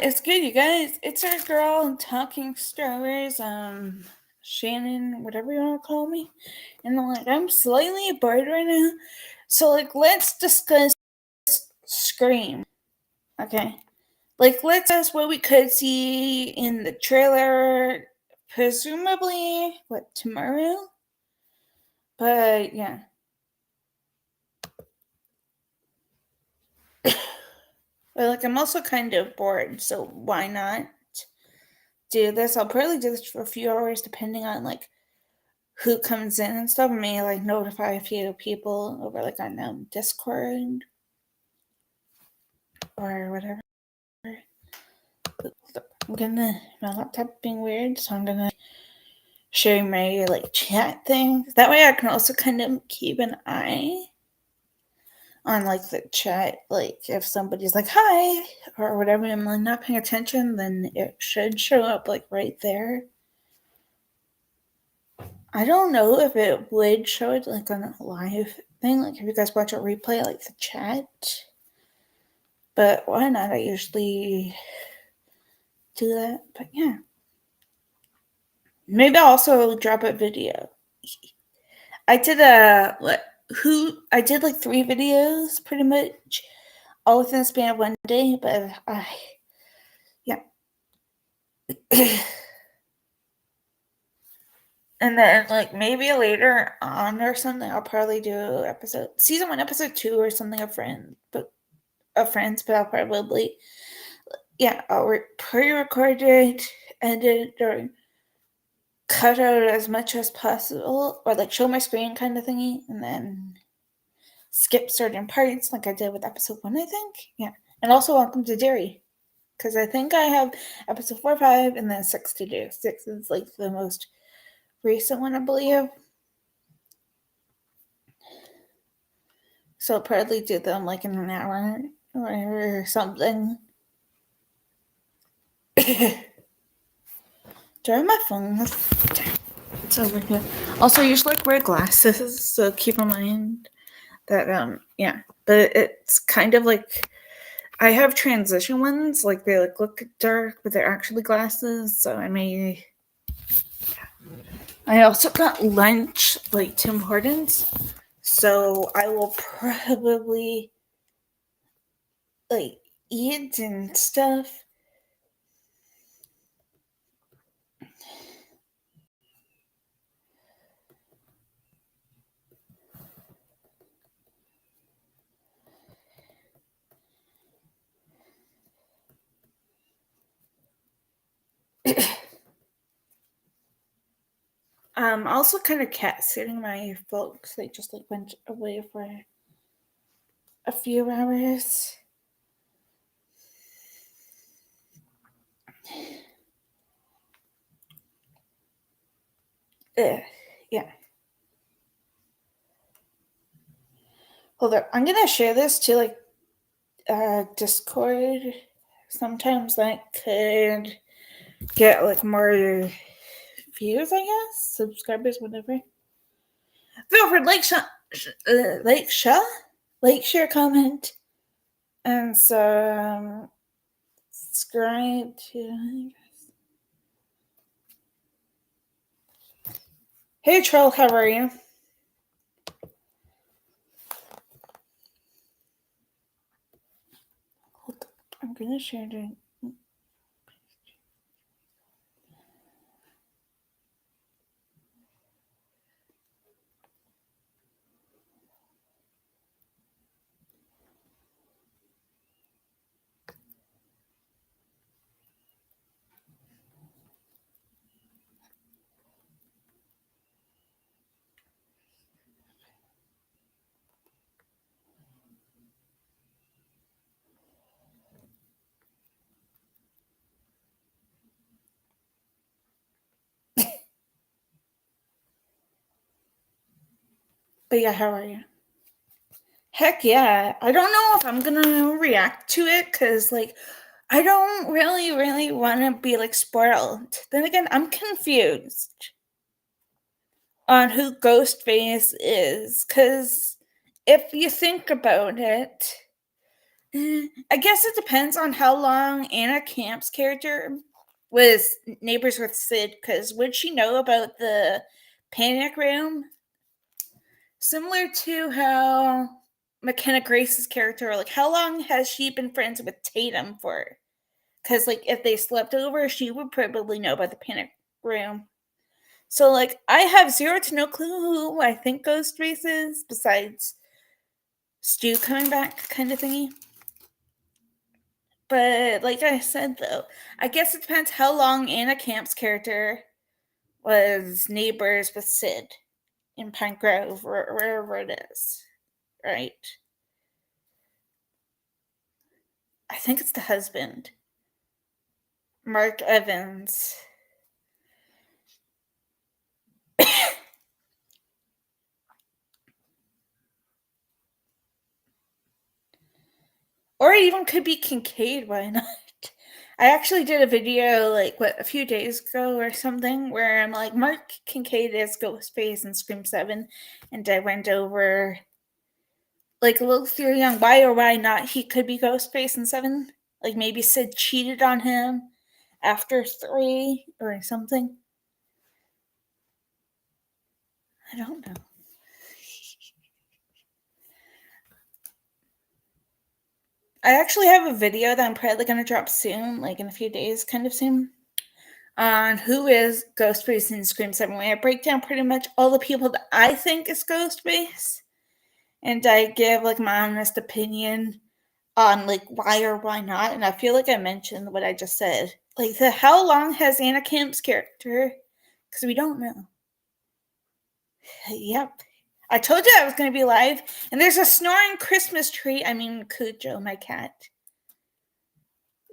It's good, you guys. It's our girl talking stars, Shannon, whatever you want to call me. And I'm slightly bored right now. So let's discuss Scream. Okay. Let's discuss what we could see in the trailer, presumably tomorrow. But yeah. But I'm also kind of bored, so why not do this? I'll probably do this for a few hours depending on who comes in and stuff. I may notify a few people over on Discord or whatever. My laptop being weird, so I'm gonna show my chat things. That way I can also kind of keep an eye on the chat. If somebody's hi or whatever, and I'm not paying attention, then it should show up right there. I don't know if it would show it on a live thing, if you guys watch a replay, the chat. But why not? I usually do that. But yeah. Maybe I'll also drop a video. I did I did 3 videos pretty much all within the span of one day, but yeah. And then maybe later on or something, I'll probably do season 1, episode 2 or something of Friends, but I'll probably I'll pre-record it, edit it, or cut out as much as possible, or show my screen kind of thingy, and then skip certain parts like I did with episode 1, I think. Yeah. And also welcome to Derry, because I think I have episode 4, 5, and then 6 to do. 6 is the most recent one, I believe. So I'll probably do them in an hour or something. Do I have my phone? It's over here. Also, I usually wear glasses, so keep in mind that but it's kind of I have transition ones, they look dark, but they're actually glasses, so I also got lunch Tim Hortons, so I will probably eat and stuff. Also kind of cat sitting my folks. They just went away for a few hours. Yeah. Hold up. I'm gonna share this to Discord. Sometimes that could get more views, I guess, subscribers, whatever. Feel free share, comment, and subscribe to. Hey Troll, how are you? Hold up. I'm gonna share it. But yeah, how are you? Heck yeah. I don't know if I'm gonna react to it, because I don't really want to be spoiled. Then again, I'm confused on who Ghostface is, because if you think about it, I guess it depends on how long Anna Camp's character was neighbors with Sid, because would she know about the panic room? Similar to how McKenna Grace's character, like, how long has she been friends with Tatum for? Because, like, if they slept over, she would probably know about the panic room. So, like, I have zero to no clue who I think Ghostface is, besides Stu coming back, kind of thingy. But, like I said, though, I guess it depends how long Anna Camp's character was neighbors with Sid in Pine Grove, or wherever it is, right? I think it's the husband, Mark Evans. Or it even could be Kincaid, why not? I actually did a video, like, a few days ago or something, where I'm like, Mark Kincaid is Ghostface in Scream 7, and I went over, like, a little theory on why or why not he could be Ghostface in 7. Like, maybe Sid cheated on him after 3 or something. I don't know. I actually have a video that I'm probably going to drop soon, like in a few days, kind of soon, on who is Ghostface in Scream 7, where I break down pretty much all the people that I think is Ghostface, and I give, like, my honest opinion on, like, why or why not. And I feel like I mentioned what I just said. Like, the how long has Anna Camp's character? Because we don't know. Yep. I told you I was going to be live, and there's a snoring Christmas tree. I mean, Cujo, my cat.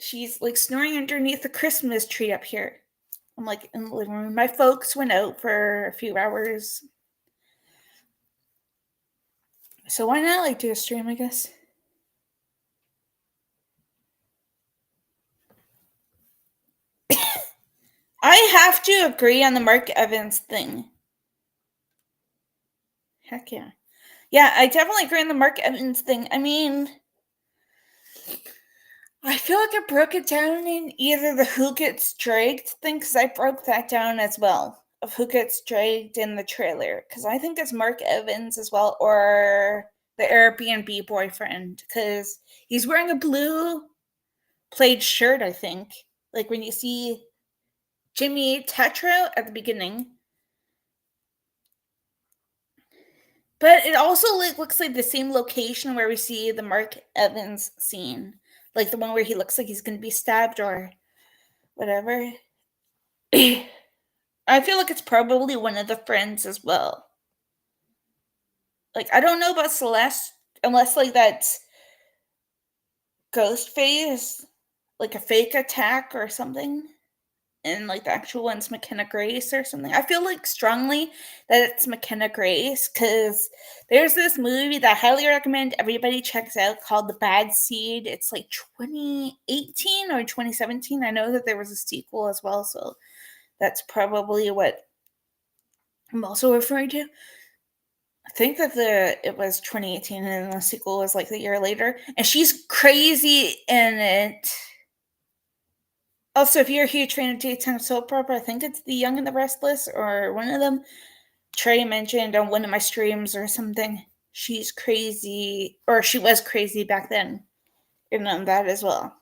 She's, like, snoring underneath the Christmas tree up here. I'm, like, in the living room. My folks went out for a few hours. So why not, like, do a stream, I guess? I have to agree on the Mark Evans thing. Heck yeah. Yeah, I definitely agree on the Mark Evans thing. I mean, I feel like I broke it down in either the Who Gets Dragged thing, because I broke that down as well, of Who Gets Dragged in the trailer, because I think it's Mark Evans as well, or the Airbnb boyfriend, because he's wearing a blue plaid shirt, I think. Like when you see Jimmy Tetro at the beginning. But it also, like, looks like the same location where we see the Mark Evans scene. Like the one where he looks like he's going to be stabbed or whatever. I feel like it's probably one of the friends as well. Like, I don't know about Celeste, unless, like, that's Ghostface, like a fake attack or something. And, like, the actual one's McKenna Grace or something. I feel like strongly that it's McKenna Grace, because there's this movie that I highly recommend everybody checks out called The Bad Seed. It's like 2018 or 2017. I know that there was a sequel as well, so that's probably what I'm also referring to. I think that it was 2018 and the sequel was like the year later. And she's crazy in it. Also, if you're a huge fan of daytime soap opera, I think it's The Young and the Restless or one of them. Trey mentioned on one of my streams or something. She's crazy, or she was crazy back then in that as well.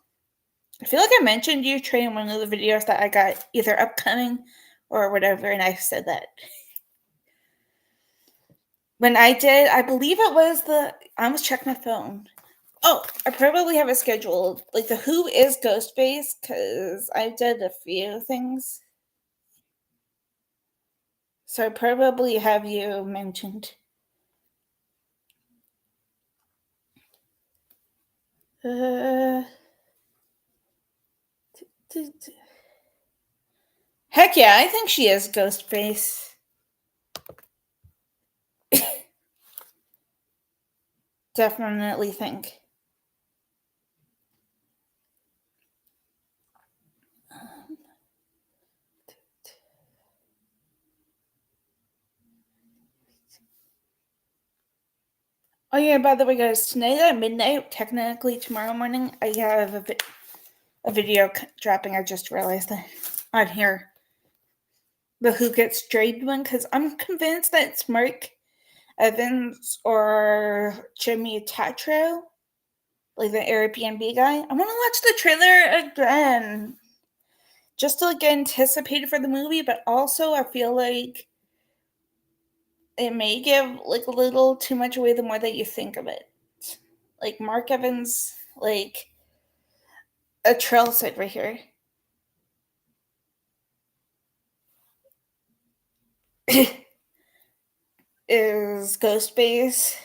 I feel like I mentioned you, Trey, in one of the videos that I got either upcoming or whatever, and I said that. When I did, I believe it was I almost checked my phone. Oh, I probably have it scheduled. Like the Who is Ghostface, because I did a few things. So I probably have you mentioned. Heck yeah, I think she is Ghostface. Definitely think. Oh yeah, by the way, guys, tonight at midnight, technically tomorrow morning, I have a video dropping. I just realized that on here, the Who Gets Dragged one, because I'm convinced that it's Mark Evans or Jimmy Tatro, like the Airbnb guy. I want to watch the trailer again, just to get anticipated for the movie, but also I feel like it may give like a little too much away the more that you think of it. Like Mark Evans, like a trail set right here. Is Ghostface.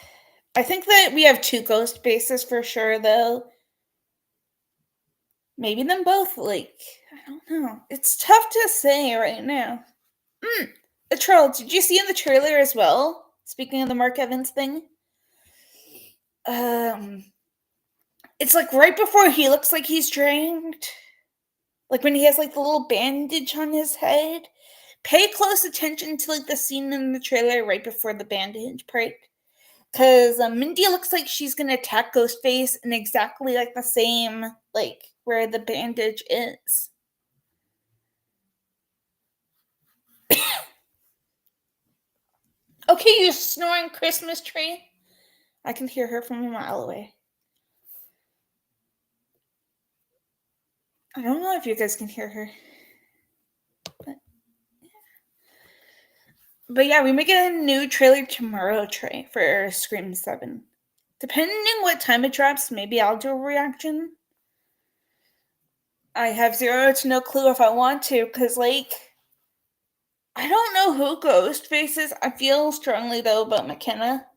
I think that we have two Ghostfaces for sure, though. Maybe them both. Like, I don't know. It's tough to say right now. A troll. Did you see in the trailer as well? Speaking of the Mark Evans thing, um, it's like right before he looks like he's drained. Like when he has like the little bandage on his head. Pay close attention to like the scene in the trailer right before the bandage part. Because Mindy looks like she's going to attack Ghostface in exactly like the same, like where the bandage is. Okay, you snoring Christmas tree. I can hear her from a mile away. I don't know if you guys can hear her. But yeah, we may get a new trailer tomorrow, Trey, for Scream 7. Depending what time it drops, maybe I'll do a reaction. I have zero to no clue if I want to, because, like, I don't know who Ghostface is. I feel strongly, though, about McKenna.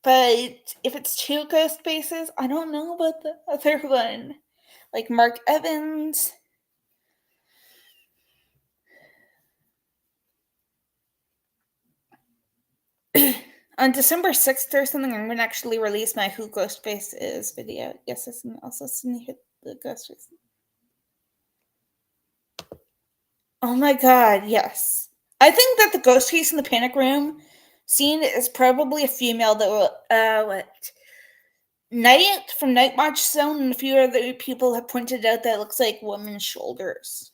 But if it's two Ghostfaces, I don't know about the other one. Like Mark Evans. On December 6th or something, I'm going to actually release my Who Ghostface Is video. Yes, I also hit the Ghostface. Oh my god, yes. I think that the Ghostface in the Panic Room scene is probably a female that will, Night from Night Watch Zone and a few other people have pointed out that it looks like women's shoulders.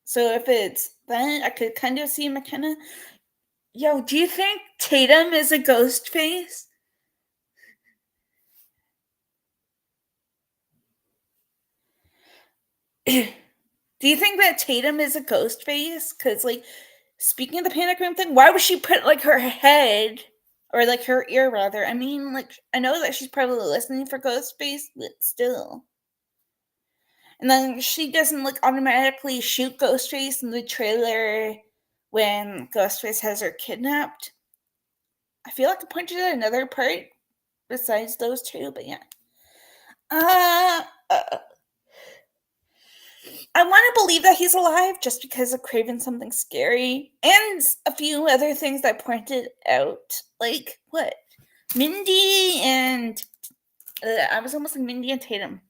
So if it's that, I could kind of see McKenna. Yo, do you think Tatum is a ghost face? Do you think that Tatum is a ghost face? Because, like, speaking of the Panic Room thing, why would she put, like, her head, or, like, her ear, rather? I mean, like, I know that she's probably listening for Ghostface, but still. And then she doesn't, like, automatically shoot Ghostface in the trailer when Ghostface has her kidnapped. I feel like I pointed at another part besides those two, but yeah. Uh, uh I want to believe that he's alive just because of Craven Something Scary and a few other things that I pointed out. Like, what? Mindy and. I was almost like Mindy and Tatum.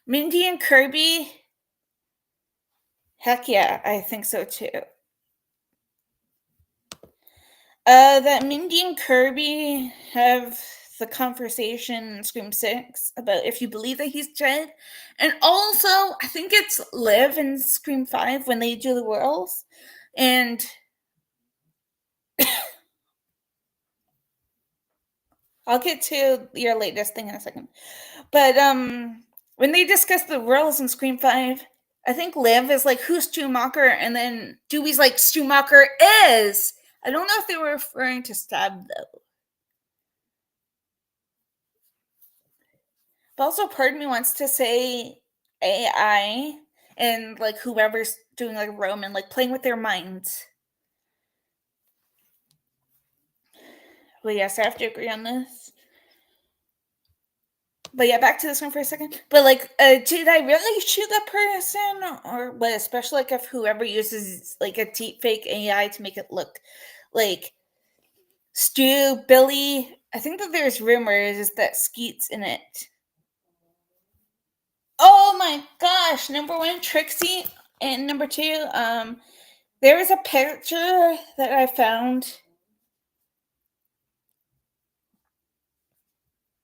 Mindy and Kirby. Heck yeah, I think so too. That Mindy and Kirby have the conversation in Scream 6 about if you believe that he's dead. And also, I think it's Liv in Scream 5 when they do the whirls. And I'll get to your latest thing in a second. But when they discuss the whirls in Scream 5, I think Liv is like, who's Schumacher? And then Dewey's like, Schumacher is. I don't know if they were referring to Stab, though. But also, part of me wants to say AI and like whoever's doing like Roman, like playing with their minds. Well, yes, I have to agree on this. But yeah, back to this one for a second. But like, did I really shoot that person, or what? Especially like if whoever uses like a deep fake AI to make it look like Stu, Billy. I think that there's rumors that Skeet's in it. Oh my gosh! Number one, Trixie, and number two, There was a picture that I found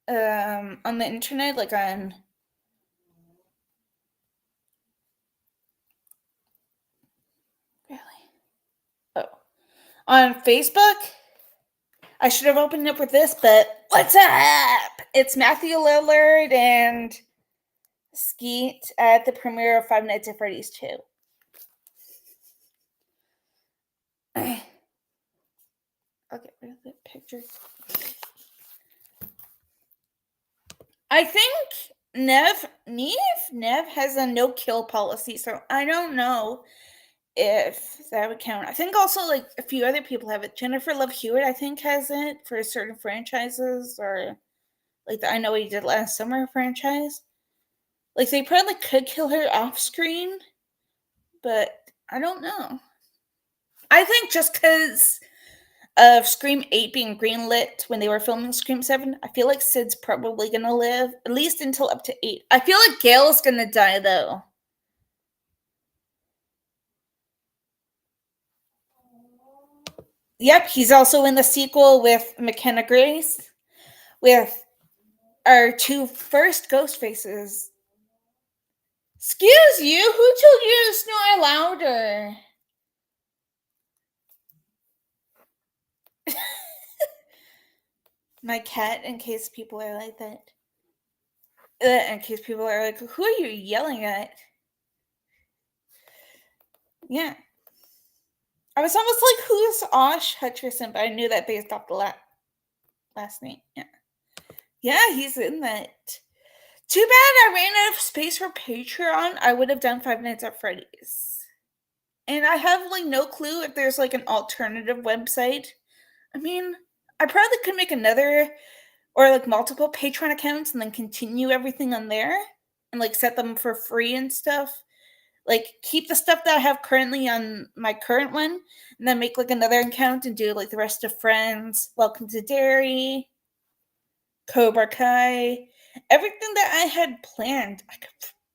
on the internet, like on on Facebook. I should have opened it with this, but what's up? It's Matthew Lillard and Skeet at the premiere of Five Nights at Freddy's 2. I'll get rid of the picture. I think Nev has a no-kill policy, so I don't know if that would count. I think also like a few other people have it. Jennifer Love Hewitt, I think, has it for certain franchises, or like the I Know What You Did Last Summer franchise. Like they probably could kill her off screen, but I don't know. I think just because of Scream 8 being greenlit when they were filming Scream 7, I feel like Sid's probably gonna live at least until up to 8. I feel like Gail's gonna die though. Yep, he's also in the sequel with McKenna Grace, with our two first ghost faces. Excuse you, who told you to snore louder? My cat, in case people are like that. In case people are like, who are you yelling at? Yeah. I was almost like, who's Osh Hutcherson? But I knew that based off the last name. Yeah. Yeah, he's in that. Too bad I ran out of space for Patreon. I would have done Five Nights at Freddy's. And I have like no clue if there's like an alternative website. I mean, I probably could make another or like multiple Patreon accounts and then continue everything on there and like set them for free and stuff. Like keep the stuff that I have currently on my current one and then make like another account and do like the rest of Friends, Welcome to Derry, Cobra Kai, everything that I had planned.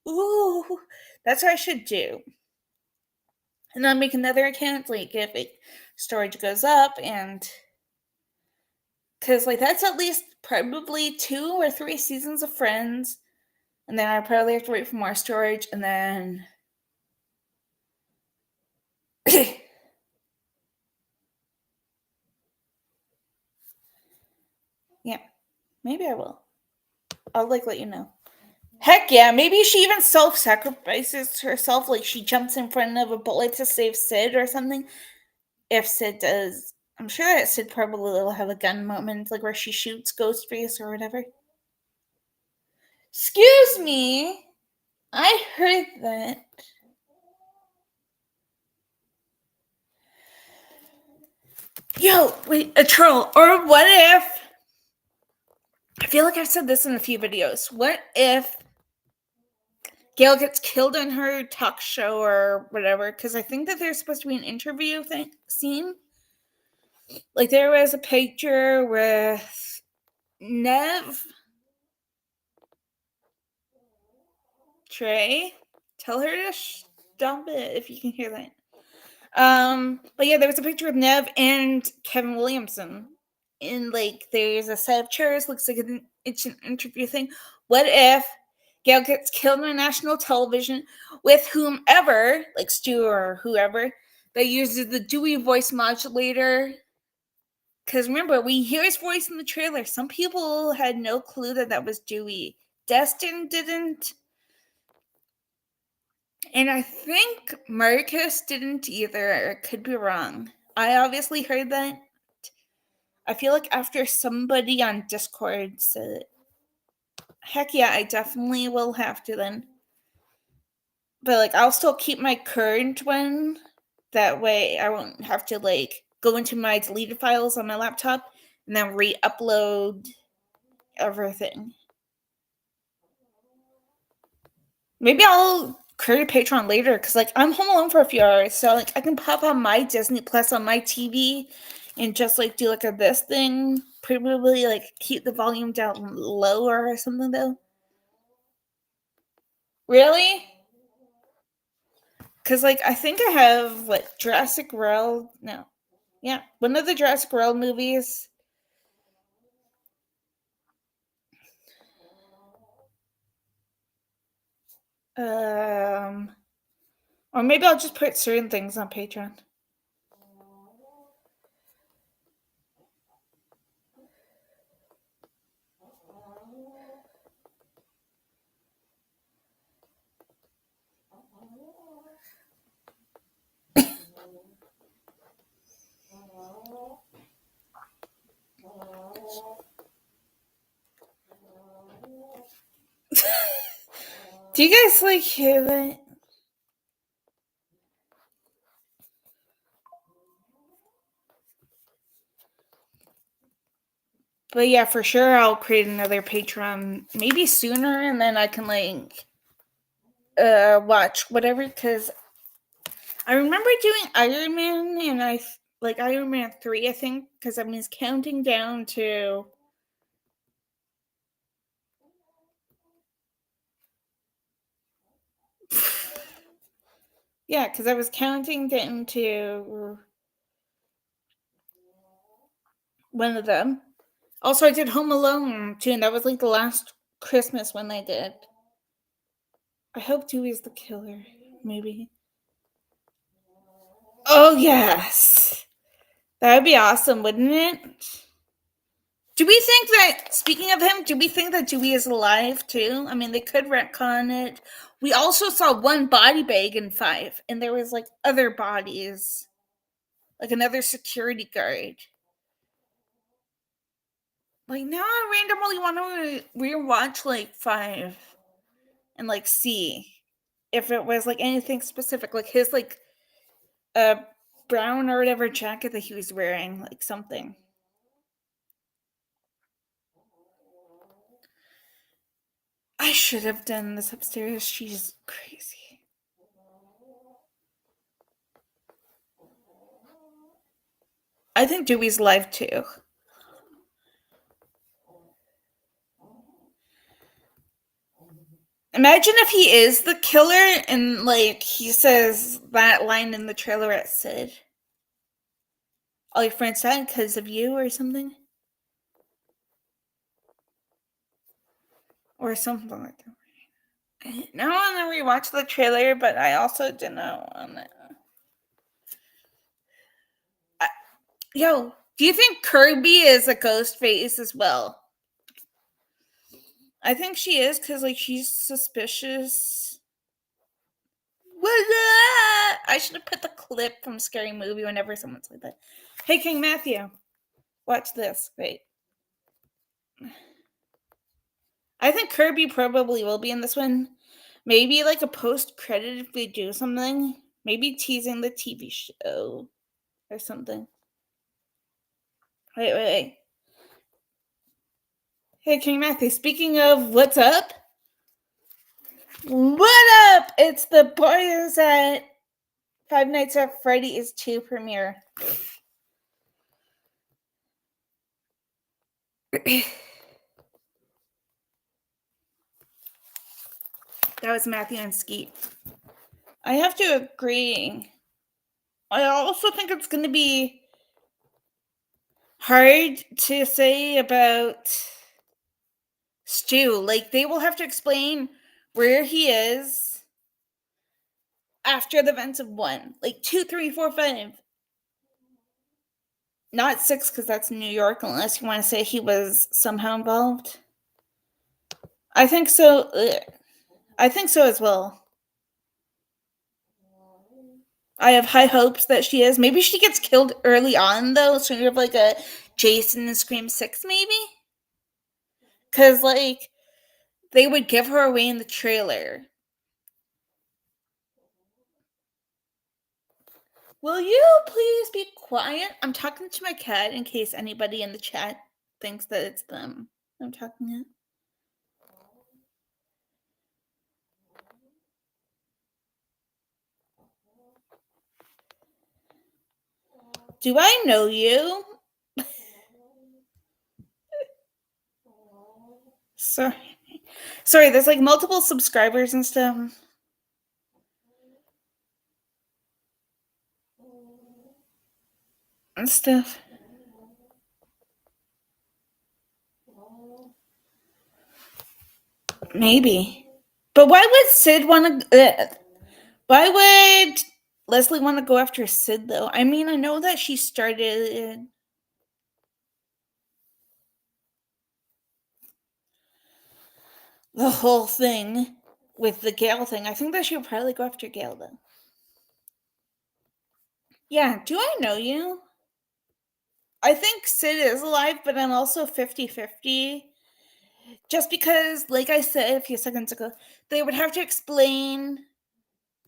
Ooh, that's what I should do. And then make another account like if storage goes up, and because like that's at least probably 2 or 3 seasons of Friends, and then I probably have to wait for more storage, and then yeah, maybe I will. I'll like let you know. Heck yeah, maybe she even self-sacrifices herself, like she jumps in front of a bullet to save Sid or something. If Sid does, I'm sure that Sid probably will have a gun moment, like where she shoots Ghostface or whatever. Excuse me, I heard that. Yo, wait, a troll. Or what if? I feel like I've said this in a few videos. What if Gail gets killed in her talk show or whatever? Because I think that there's supposed to be an interview scene. Like there was a picture with Nev, Trey. Tell her to stop it if you can hear that. But yeah, there was a picture of Nev and Kevin Williamson. And like there's a set of chairs, looks like it's an interview thing. What if Gail gets killed on national television with whomever, like Stu or whoever, that uses the Dewey voice modulator? Because remember, we hear his voice in the trailer. Some people had no clue that that was Dewey. Destin didn't. And I think Marcus didn't either. Or could be wrong. I obviously heard that. I feel like after somebody on Discord said it. Heck yeah, I definitely will have to then. But like I'll still keep my current one. That way I won't have to like go into my deleted files on my laptop and then re-upload everything. Maybe I'll create a Patreon later because like I'm home alone for a few hours, so like I can pop on my Disney Plus on my TV and just like do like a this thing. Probably like keep the volume down lower or something though. Really? Because, like, I think I have, what, Jurassic World? No. Yeah, one of the Jurassic World movies. Um, or maybe I'll just put certain things on Patreon. Do you guys like hear that? But yeah, for sure, I'll create another Patreon maybe sooner, and then I can like watch whatever. Because I remember doing Iron Man, and I like Iron Man 3, I think, because I was counting down to. Yeah, because I was counting down to one of them. Also, I did Home Alone too, and that was like the last Christmas one I did. I hope Dewey's the killer, maybe. Oh, yes. That would be awesome, wouldn't it? Do we think that, speaking of him, do we think that Dewey is alive too? I mean, they could retcon it. We also saw one body bag in 5, and there was like other bodies, like another security guard. Like, now I randomly want to rewatch like 5 and like see if it was like anything specific, like his like brown or whatever jacket that he was wearing, like something. I should have done this upstairs. She's crazy. I think Dewey's live too. Imagine if he is the killer and like he says that line in the trailer at Sid. All your friends died because of you or something. Or something like that. Now I want to rewatch the trailer, but I also didn't want to. Yo, do you think Kirby is a ghost face as well? I think she is because like she's suspicious. I should have put the clip from Scary Movie whenever someone's like that. Hey, King Matthew, watch this. Wait. I think Kirby probably will be in this one. Maybe like a post credit if we do something. Maybe teasing the TV show or something. Wait. Hey, King Matthew, speaking of what's up? What up? It's the boys at Five Nights at Freddy's 2 premiere. That was Matthew and Skeet. I have to agree. I also think it's going to be hard to say about Stu. Like, they will have to explain where he is after the events of 1. Like, 2, 3, 4, 5. Not 6, because that's New York, unless you want to say he was somehow involved. I think so. I think so as well. I have high hopes that she is. Maybe she gets killed early on, though, sort of like a Jason and Scream 6, maybe? Because, like, they would give her away in the trailer. Will you please be quiet? I'm talking to my cat in case anybody in the chat thinks that it's them I'm talking to. Do I know you? Sorry. Sorry, there's like multiple subscribers and stuff. and stuff. Maybe. But why would Sid want to? Why would Leslie want to go after Sid though? I mean, I know that she started the whole thing with the Gale thing. I think that she would probably go after Gale though. Yeah, do I know you? I think Sid is alive, but I'm also 50-50. Just because, like I said a few seconds ago, they would have to explain.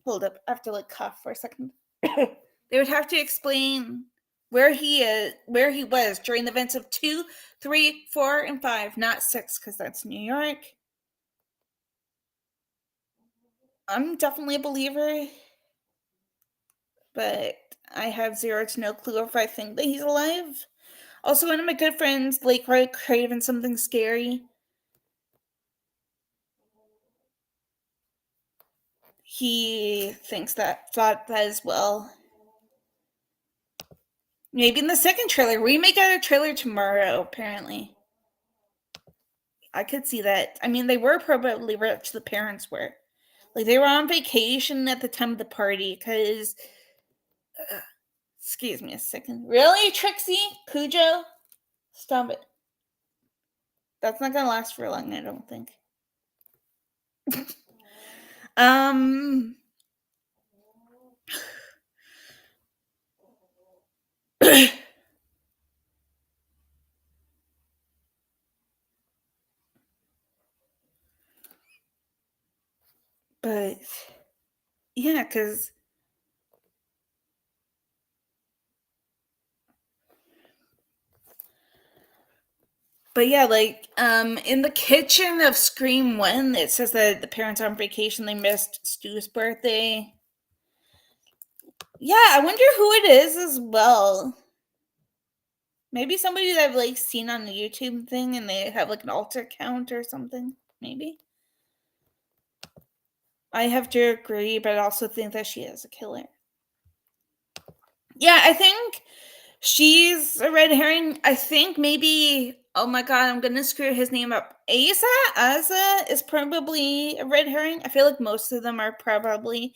Hold up, I have to like cough for a second. They would have to explain where he was during the events of 2, 3, 4, and 5, not 6, because that's New York. I'm definitely a believer, but I have zero to no clue if I think that he's alive. Also, one of my good friends, Blake Wright, craving something scary. He thought that as well. Maybe in the second trailer. We may get a trailer tomorrow, apparently. I could see that. I mean, they were probably rich, the parents were. Like, they were on vacation at the time of the party, because. Excuse me a second. Really, Trixie? Cujo? Stop it. That's not gonna last for long, I don't think. um. But yeah, because yeah, like in the kitchen of Scream 1, it says that the parents are on vacation, they missed Stu's birthday. Yeah, I wonder who it is as well. Maybe somebody that I've like seen on the YouTube thing and they have like an alter account or something. Maybe. I have to agree, but I also think that she is a killer. Yeah, I think she's a red herring. I think maybe, oh my god, I'm gonna screw his name up. Asa is probably a red herring. I feel like most of them are probably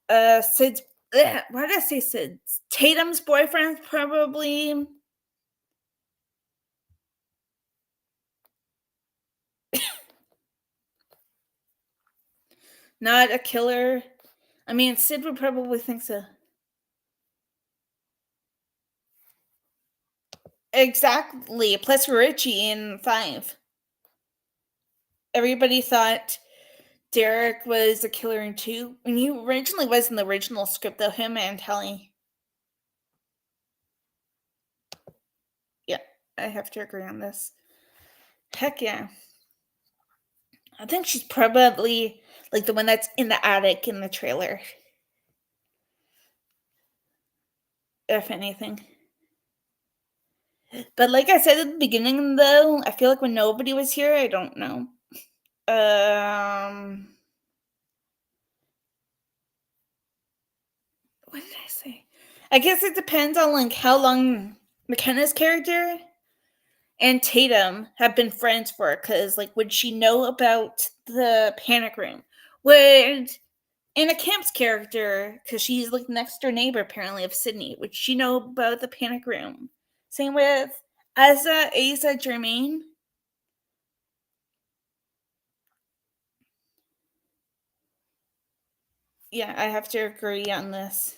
Sid's. Why did I say Sid's? Tatum's boyfriend's probably. Not a killer. I mean, Sid would probably think so. Exactly. Plus Richie in 5. Everybody thought Derek was a killer in 2. And he originally was in the original script, though, him and Kelly. Yeah, I have to agree on this. Heck yeah. I think she's probably like the one that's in the attic in the trailer. If anything. But like I said at the beginning, though, I feel like when nobody was here, I don't know. What did I say? I guess it depends on like how long McKenna's character and Tatum have been friends for. Because like, would she know about the panic room? Would Anna Camp's character, because she's like next door neighbor apparently of Sydney, would she know about the panic room? Same with Asa Jermaine. Yeah, I have to agree on this.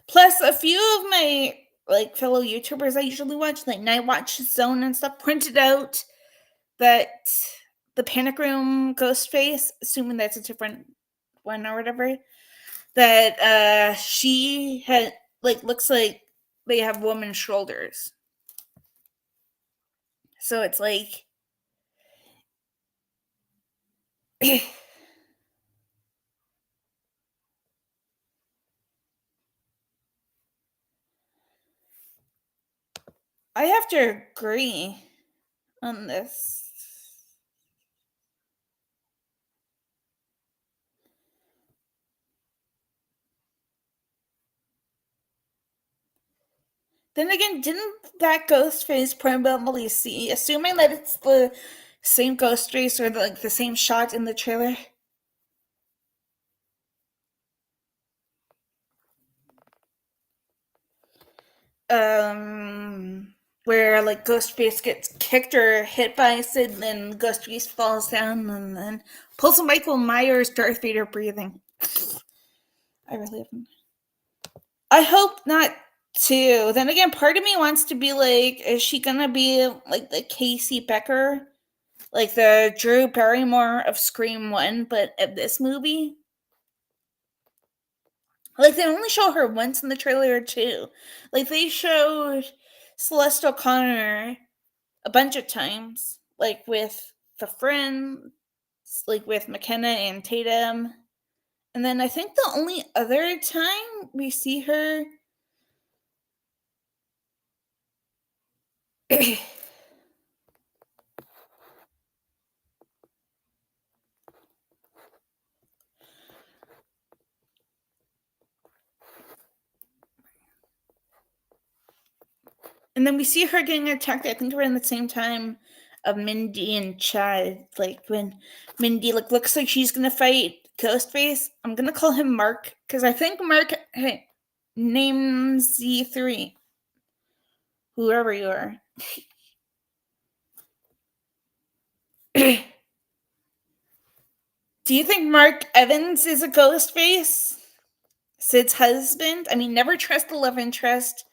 Plus, a few of my like fellow YouTubers I usually watch, like Night Watch Zone and stuff, pointed out that the Panic Room ghost face, assuming that's a different one or whatever, that she had like looks like they have woman's shoulders. So it's like I have to agree on this. Then again, didn't that Ghostface probably see, assuming that it's the same Ghostface or like the same shot in the trailer? Where like Ghostface gets kicked or hit by Sid, and then Ghostface falls down and then pulls a Michael Myers Darth Vader breathing. I really haven't. I hope not too. Then again, part of me wants to be like, is she gonna be like the Casey Becker, like the Drew Barrymore of Scream 1, but of this movie? Like, they only show her once in the trailer, too. Like, they showed Celeste O'Connor a bunch of times, like with the friends, like with McKenna and Tatum. And then I think the only other time we see her. And then we see her getting attacked, I think around the same time of Mindy and Chad. Like when Mindy looks like she's gonna fight Ghostface. I'm gonna call him Mark because I think Mark, hey, name Z3. Whoever you are. Do you think Mark Evans is a Ghostface? Sid's husband? I mean, never trust the love interest.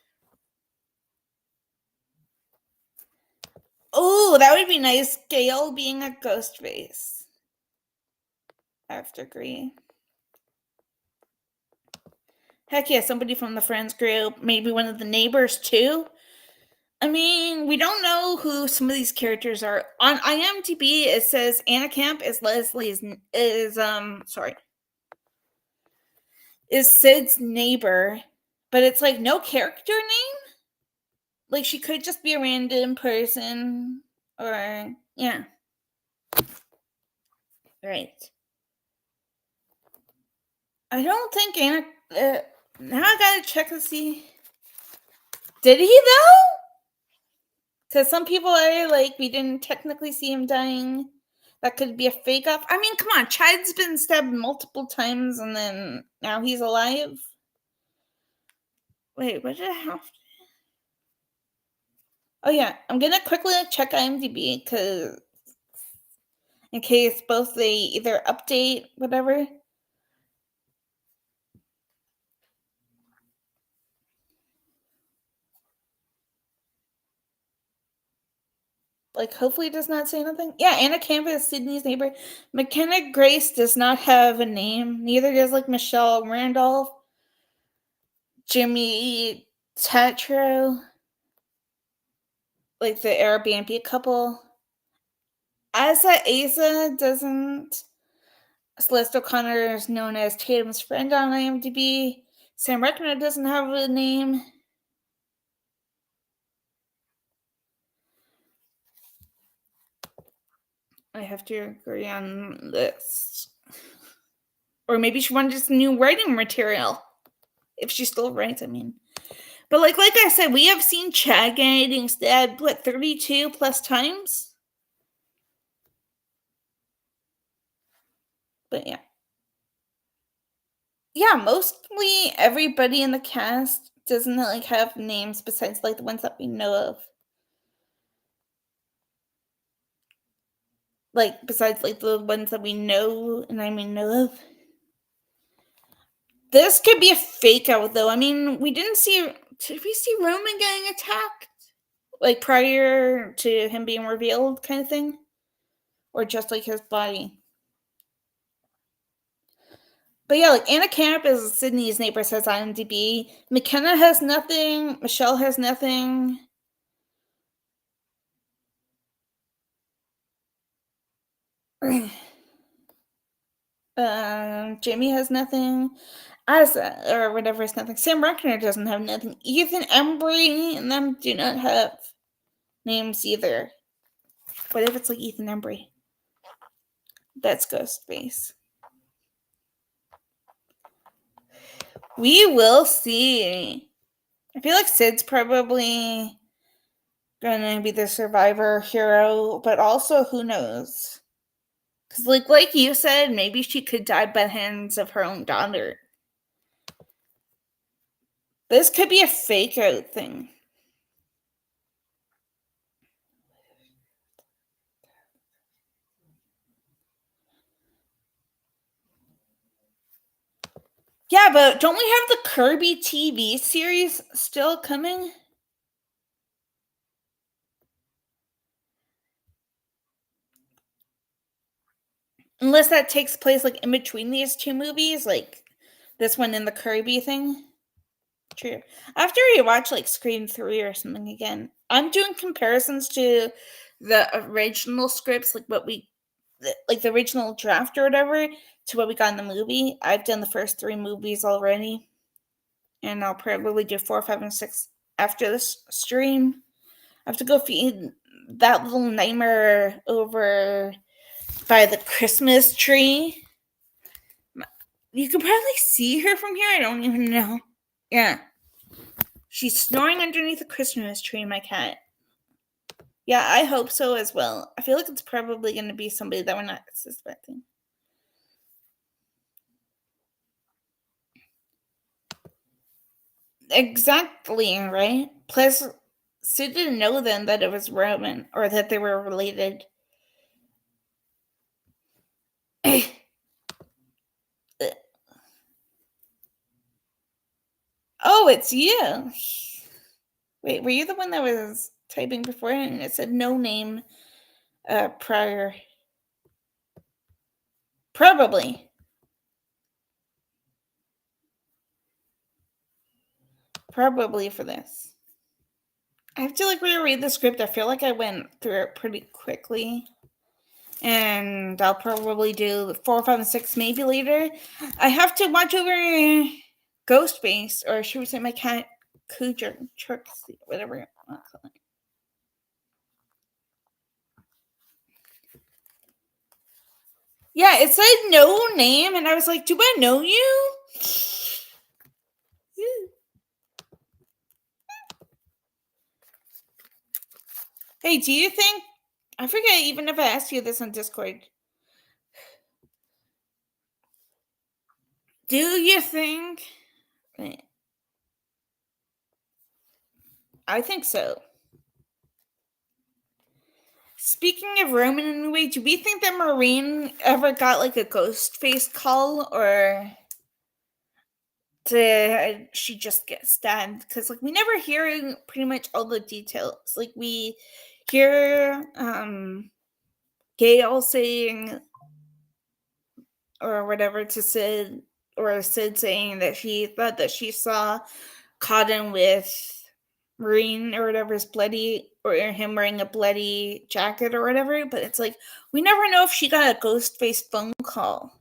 Oh, that would be nice. Gail being a Ghostface. I have to agree. Heck yeah, somebody from the Friends group. Maybe one of the neighbors too. I mean, we don't know who some of these characters are. On IMDb, it says Anna Camp is is Sid's neighbor, but it's like no character name. Like she could just be a random person, or yeah, right. I don't think Anna. Now I gotta check to see. Did he though? Because some people are like, we didn't technically see him dying. That could be a fake up. I mean, come on, Chad's been stabbed multiple times and then now he's alive. Wait, what did I have? Oh yeah, I'm gonna quickly check IMDb because in case both they either update whatever. Like, hopefully, it does not say anything. Yeah, Anna Camp is Sydney's neighbor. McKenna Grace does not have a name. Neither does like Michelle Randolph, Jimmy Tatro, like the Airbnb couple. Asa doesn't. Celeste O'Connor is known as Tatum's friend on IMDb. Sam Reckner doesn't have a name. I have to agree on this. Or maybe she wanted just new writing material. If she still writes, I mean. But like I said, we have seen Chad getting stabbed, 32 plus times? But yeah. Yeah, mostly everybody in the cast doesn't like have names besides like the ones that we know of. Like besides like the ones that we know and I mean know of. This could be a fake out though. I mean, we didn't see. Did we see Roman getting attacked? Like prior to him being revealed, kind of thing? Or just like his body? But yeah, like Anna Camp is Sydney's neighbor, says IMDb. McKenna has nothing. Michelle has nothing. Jamie has nothing. Asa, or whatever is nothing. Sam Reckner doesn't have nothing. Ethan Embry and them do not have names either. What if it's like Ethan Embry? That's Ghostface. We will see. I feel like Sid's probably gonna be the survivor hero, but also who knows? Because, like you said, maybe she could die by the hands of her own daughter. This could be a fake out thing. Yeah, but don't we have the Kirby TV series still coming? Unless that takes place like in between these two movies, like this one and the Kirby thing. True. After we watch like Scream 3 or something again, I'm doing comparisons to the original scripts, like like the original draft or whatever, to what we got in the movie. I've done the first 3 movies already, and I'll probably do 4, 5, and 6 after this stream. I have to go feed that little nightmare over by the Christmas tree. You can probably see her from here. I don't even know. Yeah. She's snoring underneath the Christmas tree, my cat. Yeah, I hope so as well. I feel like it's probably going to be somebody that we're not suspecting. Exactly, right? Plus, Sue didn't know then that it was Roman or that they were related. Oh, it's you. Wait, were you the one that was typing before and it said no name prior? Probably. Probably for this. I have to like reread the script. I feel like I went through it pretty quickly. And I'll probably do 4, 5, and 6 maybe later. I have to watch over Ghostface, or should we say my cat Cujo, Trixie, whatever you want to call it. Yeah, it said no name, and I was like, do I know you? Hey, do you think, I forget even if I asked you this on Discord. Do you think, I think so. Speaking of Roman anyway, do we think that Maureen ever got like a ghost face call, or did she just get stabbed? Because like we never hear pretty much all the details. Like we hear Gail saying or whatever to Sid, or Sid saying that she thought that she saw Cotton with Marine or whatever's bloody, or him wearing a bloody jacket or whatever, but it's like we never know if she got a ghost face phone call.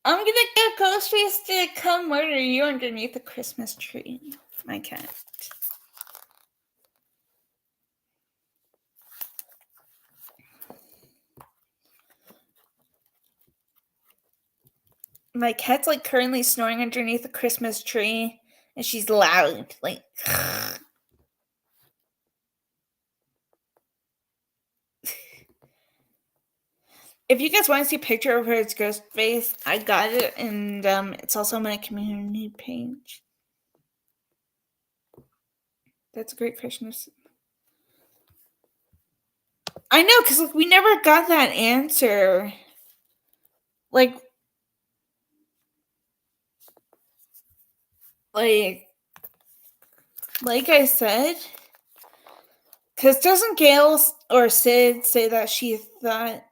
I'm gonna get Ghostface to come murder you underneath the Christmas tree, my cat. My cat's like currently snoring underneath the Christmas tree, and she's loud, like. If you guys want to see a picture of her, it's Ghostface. I got it, and it's also on my community page. That's a great Christmas. I know, because like we never got that answer. Like I said, because doesn't Gail or Sid say that she thought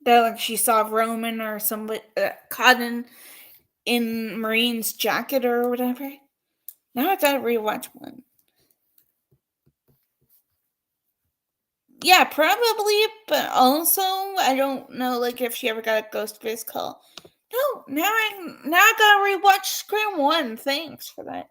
that like she saw Roman or somebody Cotton in Marine's jacket or whatever? Now I gotta rewatch one. Yeah, probably, but also I don't know like if she ever got a ghost face call. No, now I gotta rewatch Scream 1. Thanks for that.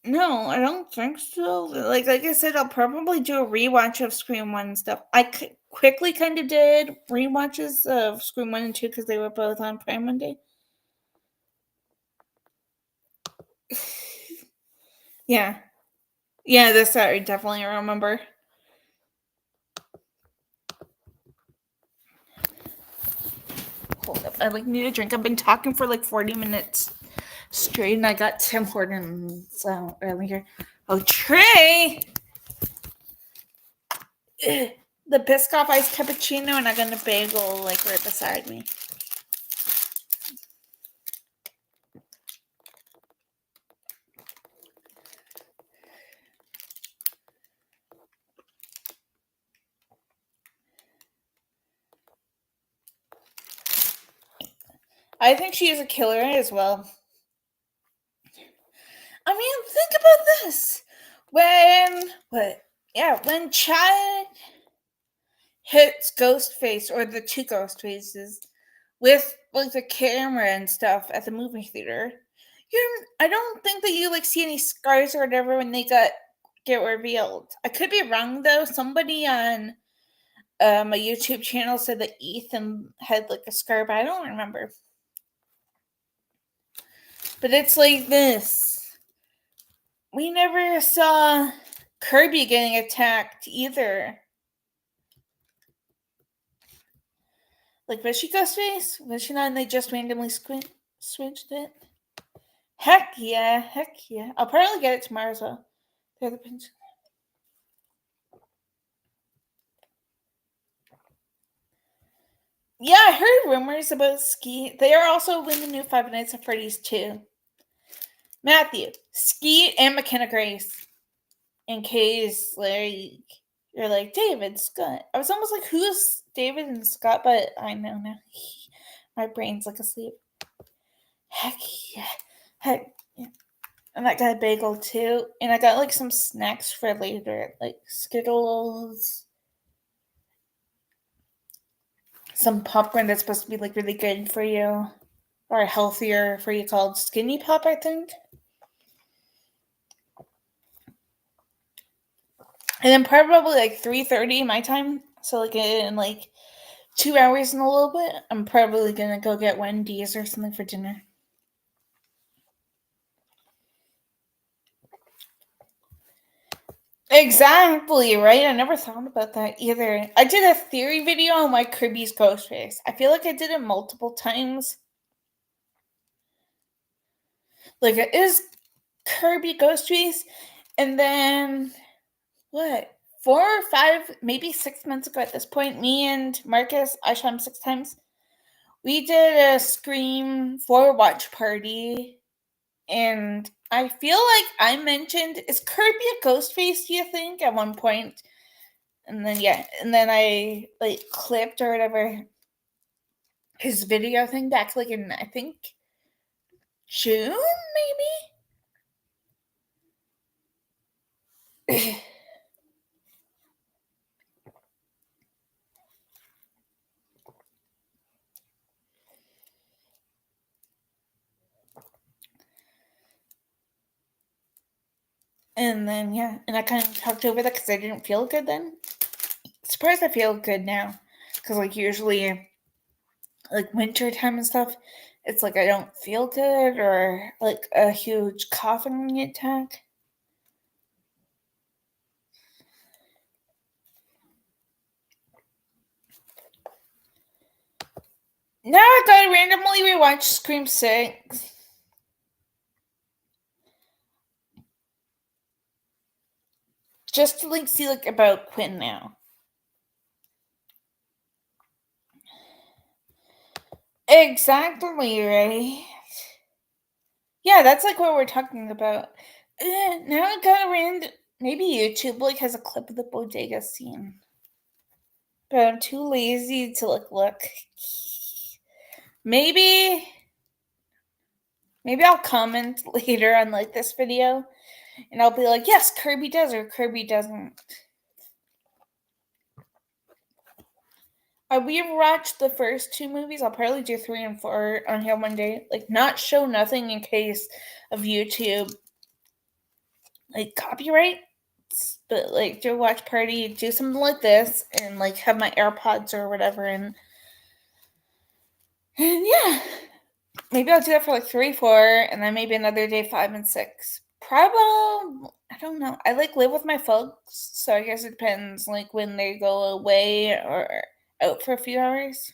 No, I don't think so. Like I said, I'll probably do a rewatch of Scream 1 and stuff. I quickly kind of did rewatches of Scream 1 and 2 because they were both on Prime one day. Yeah. Yeah, this I definitely remember. Hold up. I need a drink. I've been talking for 40 minutes straight and I got Tim Hortons earlier. Oh, Trey! The Biscoff iced cappuccino and I got a bagel right beside me. I think she is a killer as well. I mean, think about this. When Chad hits Ghostface or the two Ghostfaces with the camera and stuff at the movie theater, I don't think that you see any scars or whatever when they get revealed. I could be wrong though. Somebody on a YouTube channel said that Ethan had a scar, but I don't remember. But it's like this. We never saw Kirby getting attacked either. Was she Ghostface? Was she not? And they just randomly switched it. Heck yeah! I'll probably get it tomorrow as well. They're the pinch. Yeah, I heard rumors about Skeet. They are also in the new Five Nights at Freddy's too. Matthew, Skeet, and McKenna Grace. In case you're like David Scott. I was almost like, who's David and Scott? But I know now. My brain's asleep. Heck yeah. And I got a bagel too. And I got some snacks for later, like Skittles. Some popcorn that's supposed to be really good for you. Or healthier for you, called Skinny Pop, I think. And then probably 3:30 my time. So in 2 hours and a little bit, I'm probably gonna go get Wendy's or something for dinner. Exactly, right? I never thought about that either. I did a theory video on why Kirby's Ghostface. I feel like I did it multiple times. It is Kirby Ghostface, and then what? 4 or 5, maybe 6 months ago at this point, me and Marcus, I shot him 6 times. We did a Scream 4 watch party, and I feel like I mentioned, is Kirby a Ghostface, do you think, at one point? And then I clipped or whatever his video thing back in, I think, June, maybe? And then, and I kind of talked over that because I didn't feel good then. Surprised I feel good now. Because, usually, winter time and stuff, it's I don't feel good or a huge coughing attack. Now I gotta randomly rewatch Scream 6. Just to see about Quinn now. Exactly, right? Yeah, that's what we're talking about. Now I gotta maybe YouTube has a clip of the bodega scene. But I'm too lazy to look. Maybe I'll comment later on this video and I'll be like, yes, Kirby does or Kirby doesn't. We watched the first two movies. I'll probably do 3 and 4 on here one day. Like, not show nothing in case of YouTube, like, copyright. But, like, do a watch party, do something like this, and, like, have my AirPods or whatever, and yeah. Maybe I'll do that for, like, 3, 4, and then maybe another day 5 and 6. Probably, I don't know. I, like, live with my folks, so I guess it depends, like, when they go away or out for a few hours.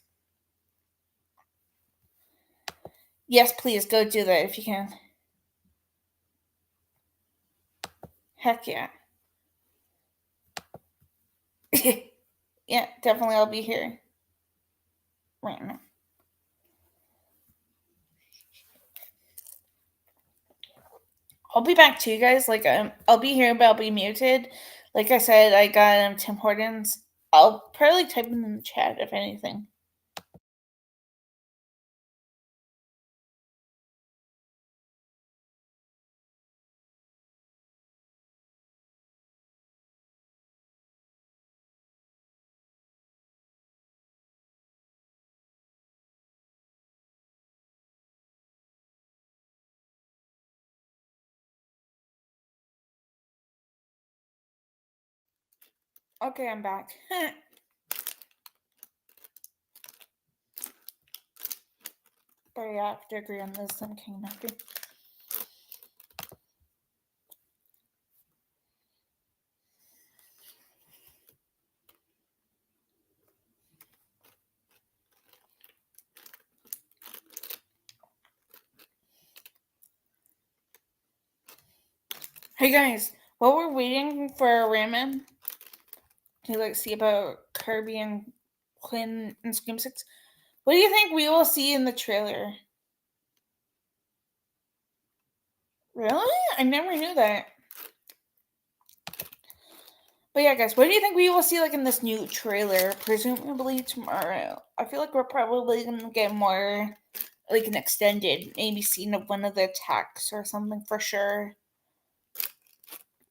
Yes, please go do that if you can. Heck yeah. Yeah, definitely I'll be here right now. I'll be back too, guys. Like, I'll be here, but I'll be muted. Like I said, I got Tim Hortons. I'll probably type them in the chat if anything. Okay, I'm back. But yeah, I have to agree on this. I'm king happy. Hey guys, while we're waiting for Raymond to like see about Kirby and Quinn and Scream 6, what do you think we will see in the trailer? Really? I never knew that. But yeah, guys, what do you think we will see like in this new trailer? Presumably tomorrow. I feel like we're probably gonna get more like an extended maybe scene of one of the attacks or something for sure.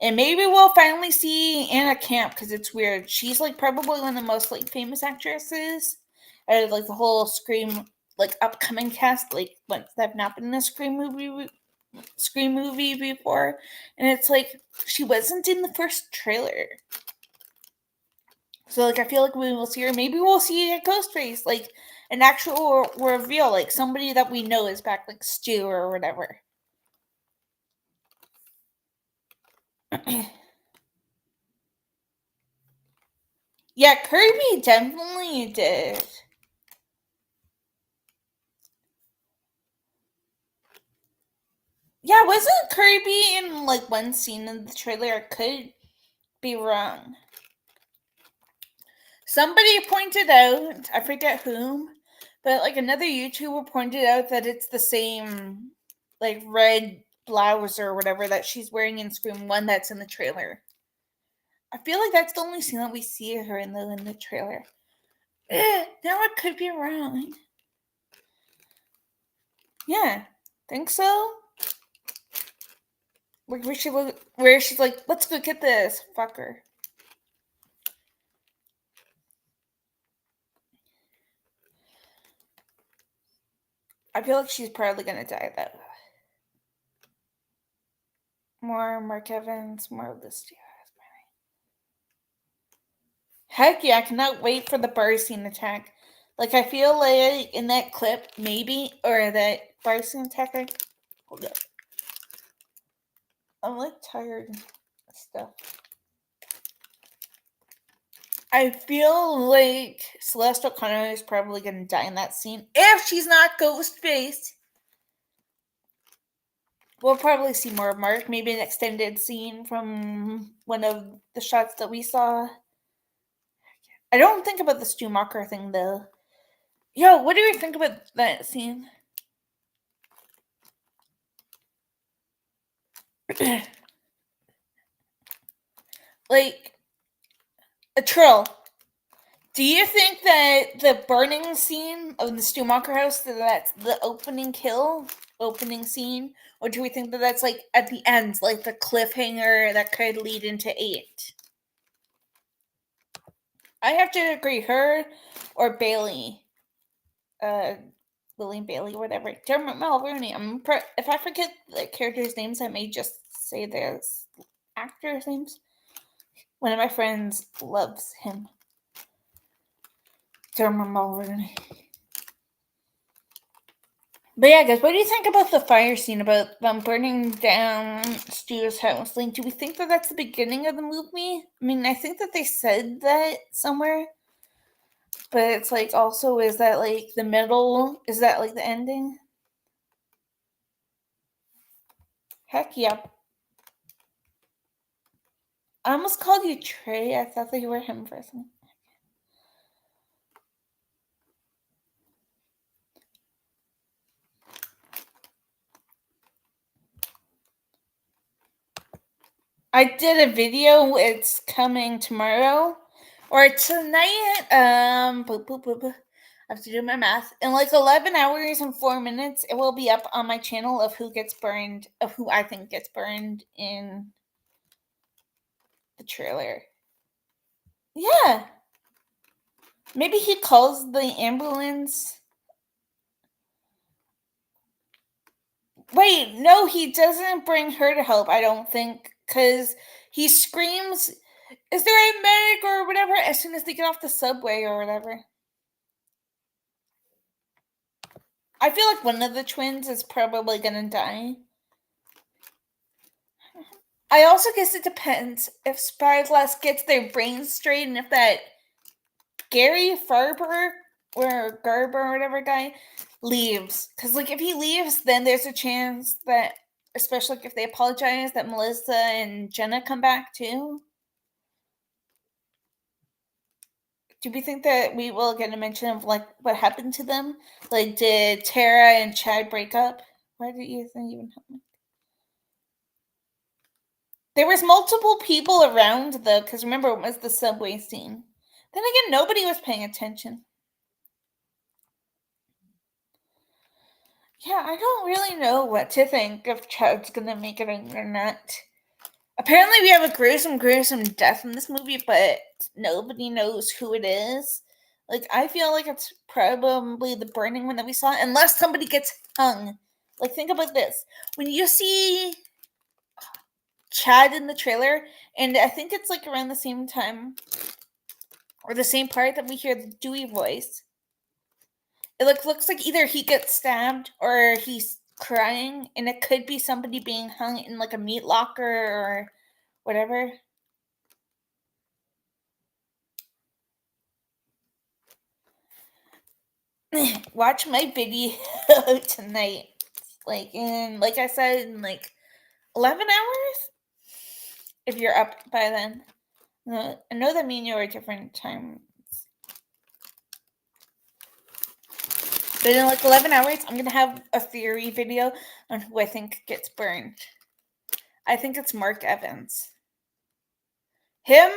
And maybe we'll finally see Anna Camp because it's weird. She's like probably one of the most like famous actresses out of like the whole Scream like upcoming cast. Like ones that have not been in a Scream movie before, and it's like she wasn't in the first trailer. So like I feel like we will see her. Maybe we'll see a Ghostface, like an actual reveal, like somebody that we know is back, like Stu or whatever. Yeah, Kirby definitely did. Yeah, wasn't Kirby in like one scene in the trailer? I could be wrong. Somebody pointed out, I forget whom, but like another YouTuber pointed out that it's the same like red blouse or whatever that she's wearing in Scream 1 that's in the trailer. I feel like that's the only scene that we see her in the trailer. Now I could be wrong. Yeah, think so. Like where she's like, let's go get this fucker. I feel like she's probably gonna die though. More Mark Evans, more Listia. Heck yeah, I cannot wait for the bar scene attack. Like I feel like in that clip, maybe, or that bar scene attack. Hold up. I'm like tired of stuff. I feel like Celeste O'Connor is probably gonna die in that scene if she's not Ghostface. We'll probably see more of Mark, maybe an extended scene from one of the shots that we saw. I don't think about the Stu Macher thing though. Yo, what do you think about that scene? Like a Trill. Do you think that the burning scene of the Stu Macher house that's the opening scene, or do we think that that's like at the end, like the cliffhanger that could lead into 8? I have to agree. Her or Bailey, William Bailey, whatever. Dermot Mulroney. If I forget the characters' names, I may just say their actors' names. One of my friends loves him. Dermot Mulroney. But yeah, guys, what do you think about the fire scene, about them burning down Stu's house? Like, do we think that that's the beginning of the movie? I mean, I think that they said that somewhere, but it's like, also, is that like the middle? Is that like the ending? Heck yeah. I almost called you Trey. I thought that you were him for a second. I did a video. It's coming tomorrow or tonight. Boop, boop, boop, boop. I have to do my math. In like 11 hours and 4 minutes, it will be up on my channel of who gets burned, of who I think gets burned in the trailer. Yeah. Maybe he calls the ambulance. Wait, no, he doesn't bring her to help, I don't think, because he screams, "Is there a medic?" or whatever, as soon as they get off the subway or whatever. I feel like one of the twins is probably gonna die. I also guess it depends if Spyglass gets their brains straight and if that Gary Farber or Garber or whatever guy leaves. Because, like, if he leaves, then there's a chance that, especially if they apologize, that Melissa and Jenna come back too. Do we think that we will get a mention of, like, what happened to them? Like, did Tara and Chad break up? Why did you think even happen? There was multiple people around, though, because remember, it was the subway scene. Then again, nobody was paying attention. Yeah, I don't really know what to think if Chad's gonna make it or not. Apparently, we have a gruesome death in this movie, but nobody knows who it is. Like, I feel like it's probably the burning one that we saw, unless somebody gets hung. Like, think about this. When you see Chad in the trailer, and I think it's like around the same time, or the same part that we hear the Dewey voice, it looks like either he gets stabbed or he's crying, and it could be somebody being hung in like a meat locker or whatever. Watch my video tonight. Like I said, in like 11 hours. If you're up by then. I know that me and you are different times. But in like 11 hours, I'm gonna have a theory video on who I think gets burned. I think it's Mark Evans. Him,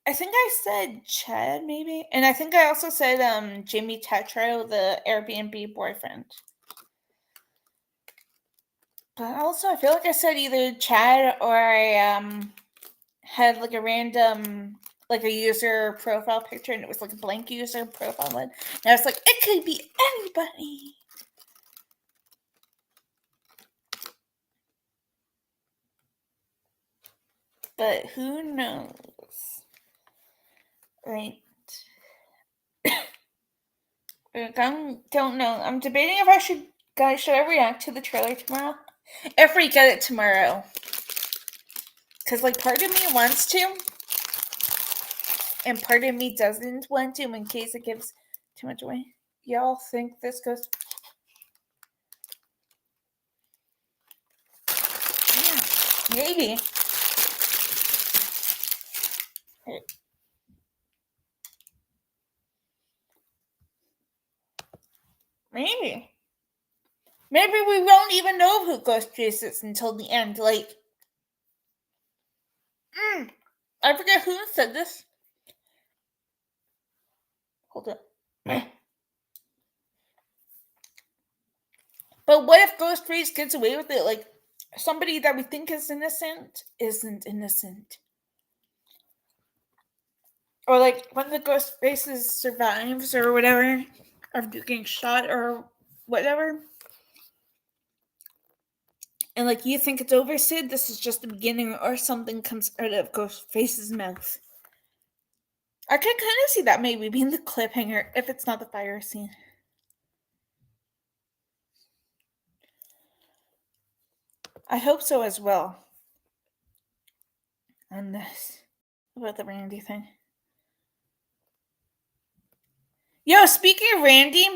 I think I said Chad, maybe. And I think I also said Jimmy Tetro, the Airbnb boyfriend. But also, I feel like I said either Chad or I had like a random, like a user profile picture, and it was like a blank user profile one. And I was like, it could be anybody. But who knows? Right. I don't know. I'm debating if I should react to the trailer tomorrow? If we get it tomorrow. Because, like, part of me wants to, and part of me doesn't want to in case it gives too much away. Y'all think this goes... Yeah, maybe. Maybe. Maybe we won't even know who Ghostface is until the end. Like, I forget who said this. Hold up. But what if Ghostface gets away with it? Like, somebody that we think is innocent isn't innocent. Or like when the ghost faces survives or whatever, after getting shot or whatever. And like you think it's over, Sid, this is just the beginning, or something comes out of Ghostface's mouth. I can kind of see that maybe being the cliffhanger if it's not the fire scene. I hope so as well. On this. About the Randy thing. Yo, speaking of Randy,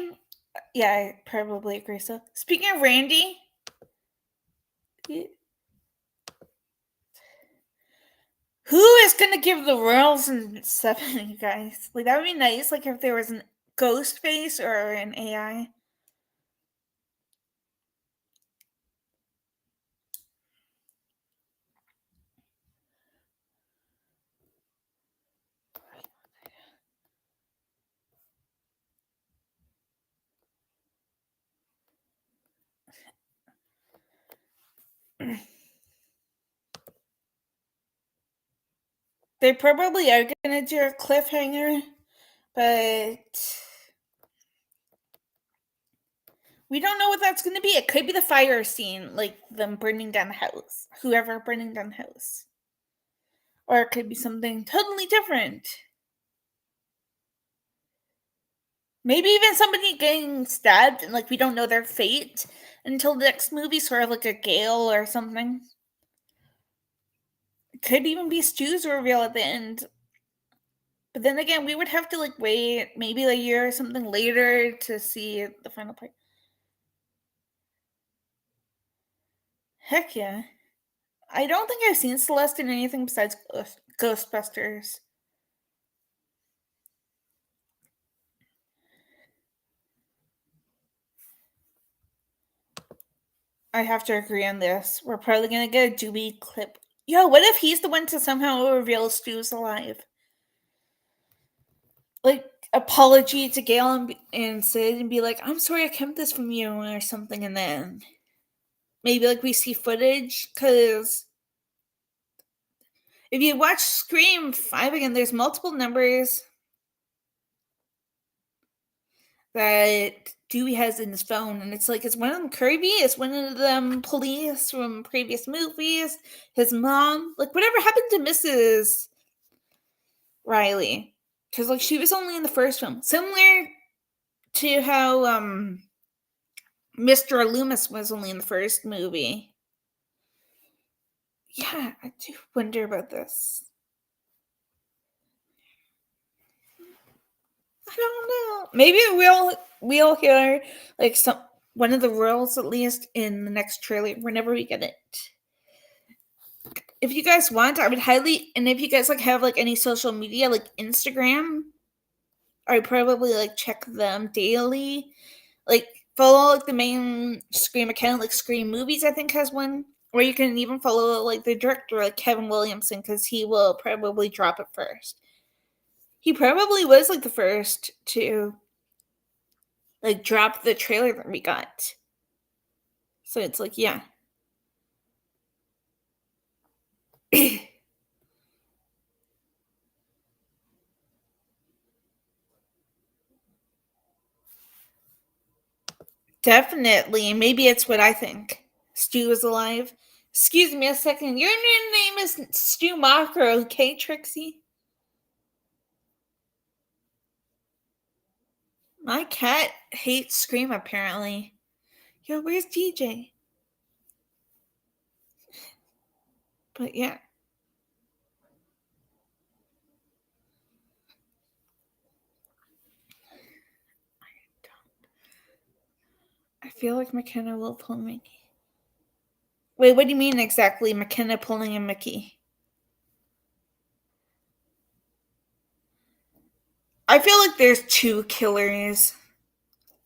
yeah, I probably agree. So, speaking of Randy, who is gonna give the royals in 7, you guys? Like, that would be nice. Like, if there was an ghost face or an AI. They probably are gonna do a cliffhanger, but we don't know what that's gonna be. It could be the fire scene, like them burning down the house, whoever burning down the house, or it could be something totally different. Maybe even somebody getting stabbed and like we don't know their fate until the next movie, sort of like a Gale or something. It could even be Stu's reveal at the end. But then again, we would have to like wait maybe a year or something later to see the final part. Heck yeah. I don't think I've seen Celeste in anything besides Ghostbusters. I have to agree on this. We're probably gonna get a Dewey clip. Yo, what if he's the one to somehow reveal Stu's alive? Like, apology to Gail and Sid and be like, I'm sorry I kept this from you or something, and then maybe like we see footage, because if you watch Scream 5 again, there's multiple numbers that Dewey has in his phone, and it's like, is one of them Kirby? Is one of them police from previous movies? His mom? Like, whatever happened to Mrs. Riley? Because like she was only in the first film, similar to how Mr. Loomis was only in the first movie. Yeah, I do wonder about this. I don't know. Maybe we'll hear like some one of the roles at least in the next trailer whenever we get it. If you guys want, I would highly, and if you guys like have like any social media like Instagram, I would probably like check them daily. Like follow like the main Scream account, like Scream Movies I think has one. Or you can even follow like the director, like Kevin Williamson, because he will probably drop it first. He probably was like the first to like drop the trailer that we got. So it's like, yeah. Definitely. Maybe it's what I think. Stu is alive. Excuse me a second. Your new name is Stu Mocker, okay, Trixie? My cat hates Scream, apparently. Yo, where's DJ? But yeah. I feel like McKenna will pull Mickey. Wait, what do you mean exactly, McKenna pulling a Mickey? I feel like there's two killers.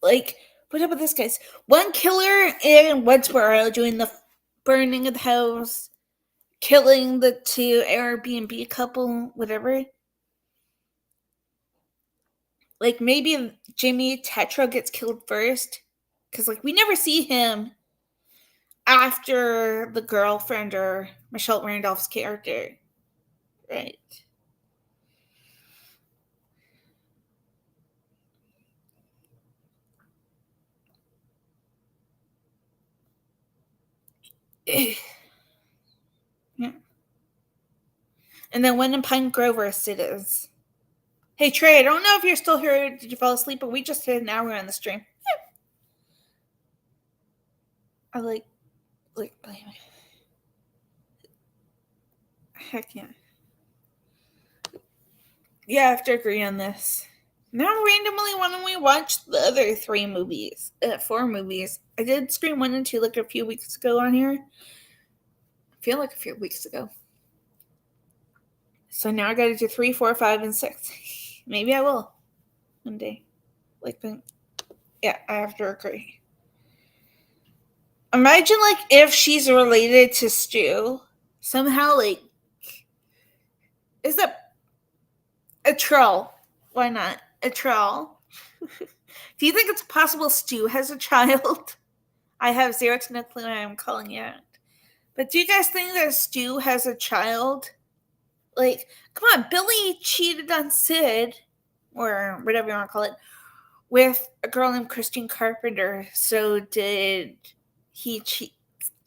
Like, what about this, guys? One killer in Woodsboro doing the burning of the house, killing the two Airbnb couple, whatever. Like, maybe Jimmy Tetra gets killed first. Because, like, we never see him after the girlfriend or Michelle Randolph's character. Right. Yeah. And then when in Pine Grove it is. Hey Trey, I don't know if you're still here. Did you fall asleep? But we just hit an hour on the stream. I like, heck yeah. Yeah, I have to agree on this. Now, randomly, why don't we watch the other 4 movies? I did Scream 1 and 2 like a few weeks ago on here. I feel like a few weeks ago. So now I gotta do 3, 4, 5, and 6. Maybe I will one day. Yeah, I have to agree. Imagine, if she's related to Stu. Somehow, is it a troll? Why not? A troll. Do you think it's possible Stu has a child? I have zero to no clue. I'm calling you out. But do you guys think that Stu has a child? Come on, Billy cheated on Sid, or whatever you want to call it, with a girl named Christine Carpenter. So did he cheat?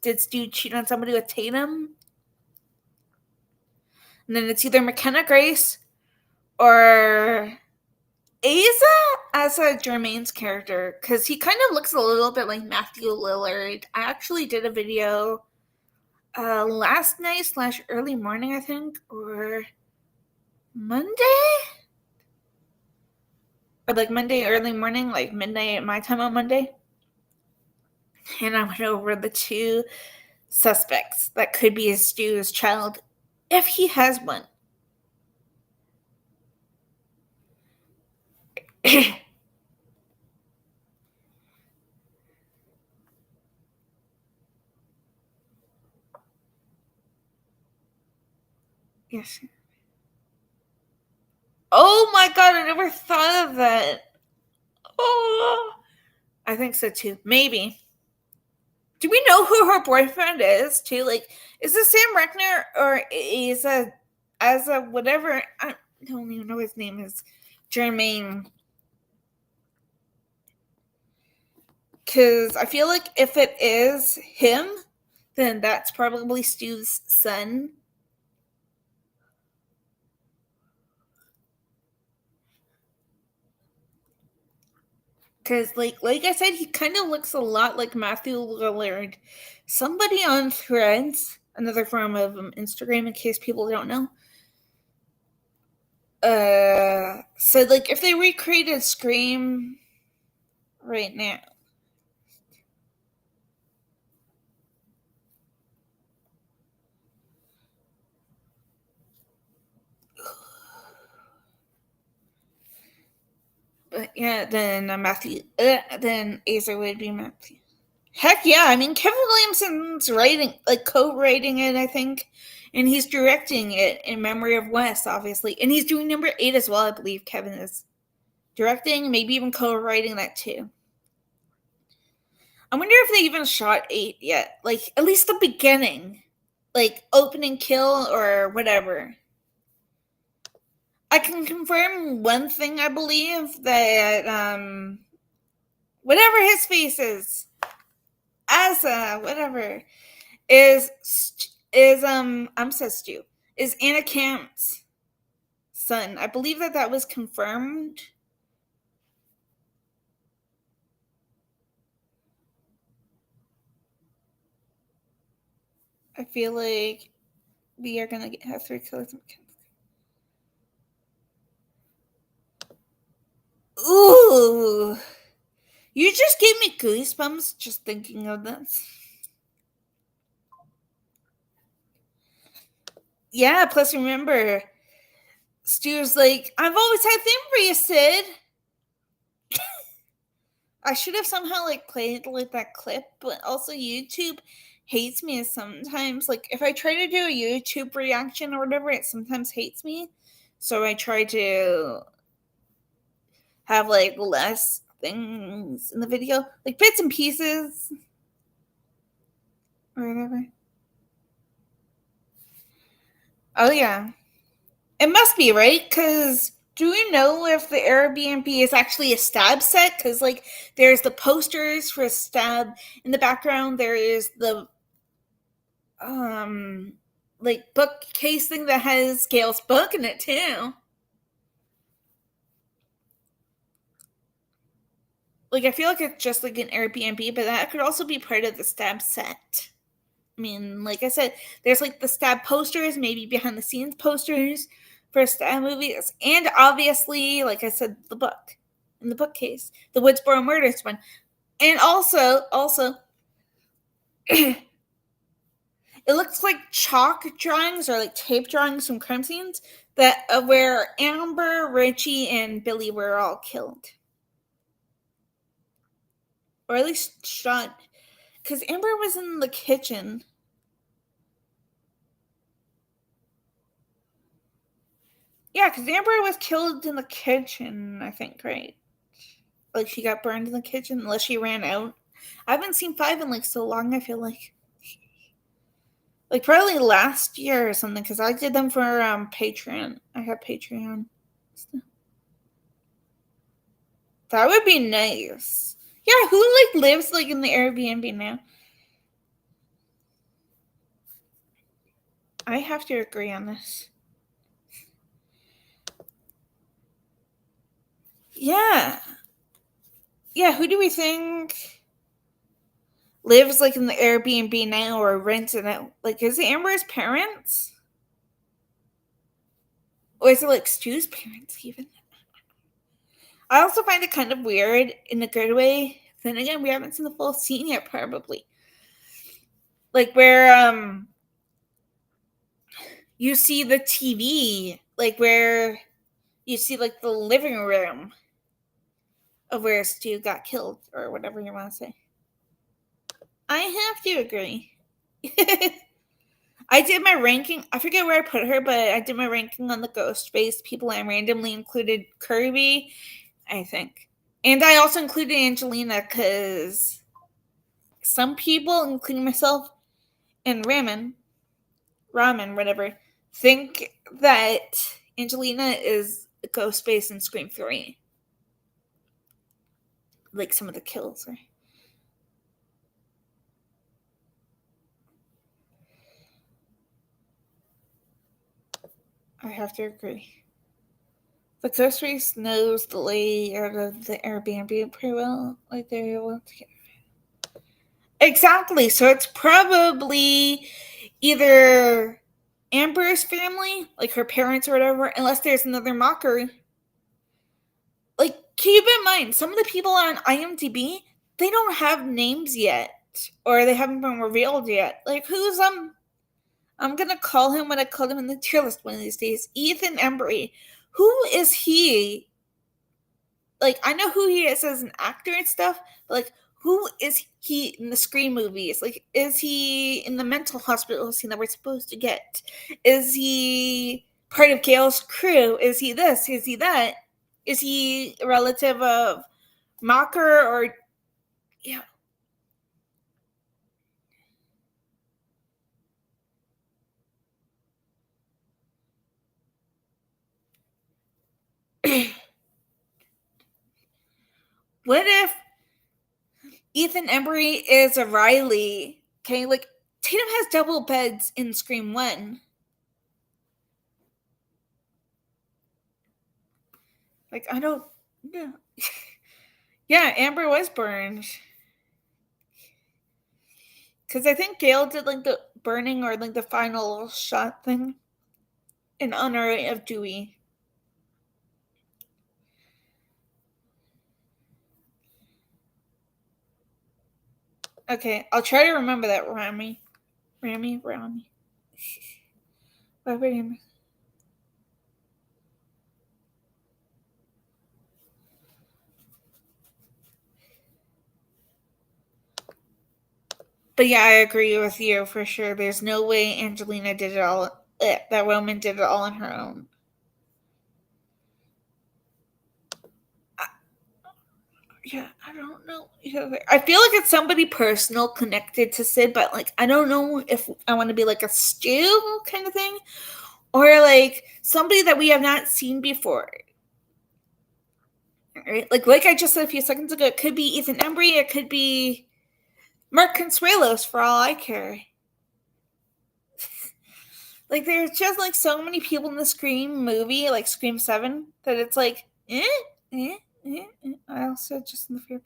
Did Stu cheat on somebody with Tatum? And then it's either McKenna Grace or Asa Jermaine's character, because he kind of looks a little bit like Matthew Lillard. I actually did a video last night / early morning, I think, or Monday? Or Monday early morning, midnight my time on Monday. And I went over the 2 suspects that could be Stu's child, if he has one. Yes. Oh my god, I never thought of that. Oh, I think so too. Maybe. Do we know who her boyfriend is too? Is it Sam Reckner or is a whatever? I don't even know his name is. Jermaine. Because I feel like if it is him, then that's probably Stu's son. Because, like I said, he kind of looks a lot like Matthew Lillard. Somebody on Threads, another form of Instagram in case people don't know, said, if they recreated Scream right now, but yeah, then then Asa would be Matthew. Heck yeah! I mean, Kevin Williamson's co-writing it, I think, and he's directing it in memory of Wes, obviously, and he's doing number 8 as well. I believe Kevin is directing, maybe even co-writing that too. I wonder if they even shot 8 yet, at least the beginning, opening kill or whatever. I can confirm one thing. I believe that whatever his face is, Asa, whatever, is Stu, is Anna Camp's son. I believe that was confirmed. I feel like we are gonna have 3 killers. Ooh, you just gave me goosebumps just thinking of this. Yeah, plus remember, Stu's like, I've always had thing for you, Sid. I should have somehow played that clip, but also YouTube hates me sometimes. If I try to do a YouTube reaction or whatever, it sometimes hates me. So I try to have less things in the video, bits and pieces or whatever. Oh yeah, it must be, right? Because do we know if the Airbnb is actually a Stab set? Because there's the posters for Stab in the background. There is the like bookcase thing that has Gail's book in it too. Like, I feel like it's just like an Airbnb, but that could also be part of the Stab set. I mean, like I said, there's like the Stab posters, maybe behind the scenes posters for Stab movies, and obviously, like I said, the book in the bookcase, the Woodsboro Murders one, and also, it looks like chalk drawings or like tape drawings from crime scenes that where Amber, Richie, and Billy were all killed, or at least shot, because Amber was in the kitchen. Yeah, because Amber was killed in the kitchen, I think, right? Like she got burned in the kitchen unless she ran out. I haven't seen 5 in like so long, I feel like probably last year or something, because I did them for Patreon. I have Patreon. That would be nice. Yeah, who like lives like in the Airbnb now? I have to agree on this. Yeah. Yeah, who do we think lives like in the Airbnb now or rents it out? Like, is it Amber's parents? Or is it like Stu's parents even? I also find it kind of weird in a good way. Then again, we haven't seen the full scene yet, probably. Like where you see the TV, like where you see like the living room of where Stu got killed, or whatever you want to say. I have to agree. I did my ranking. I forget where I put her, but I did my ranking on the ghost face people. I randomly included Kirby, I think. And I also included Angelina because some people, including myself and Ramen, whatever, think that Angelina is Ghostface in Scream 3. Like some of the kills. Right? I have to agree. The Ghostface knows the layout of the Airbnb pretty well. Like they're able to get. Exactly. So it's probably either Amber's family, like her parents or whatever, unless there's another mocker. Like, keep in mind, some of the people on IMDb, they don't have names yet, or they haven't been revealed yet. Like, who's I'm gonna call him when I call him in the tier list one of these days. Ethan Embry. Who is he? Like, I know who he is as an actor and stuff, but like, who is he in the Scream movies? Like, is he in the mental hospital scene that we're supposed to get? Is he part of Gail's crew? Is he this? Is he that? Is he a relative of Mocker or yeah? What if Ethan Embry is a Riley? Okay, like Tatum has double beds in Scream 1. Like, I don't. Yeah. Yeah, Amber was burned. Because I think Gail did like the burning or like the final shot thing in honor of Dewey. Okay, I'll try to remember that, Rami. Whatever name. But yeah, I agree with you for sure. There's no way Angelina did it all. That Roman did it all on her own. Yeah, I don't know. I feel like it's somebody personal connected to Sid, but like I don't know if I want to be like a Stu kind of thing, or like somebody that we have not seen before. Right? Like I just said a few seconds ago, it could be Ethan Embry, it could be Mark Consuelos for all I care. Like, there's just like so many people in the Scream movie, like Scream 7, that it's like, I also just in the fear.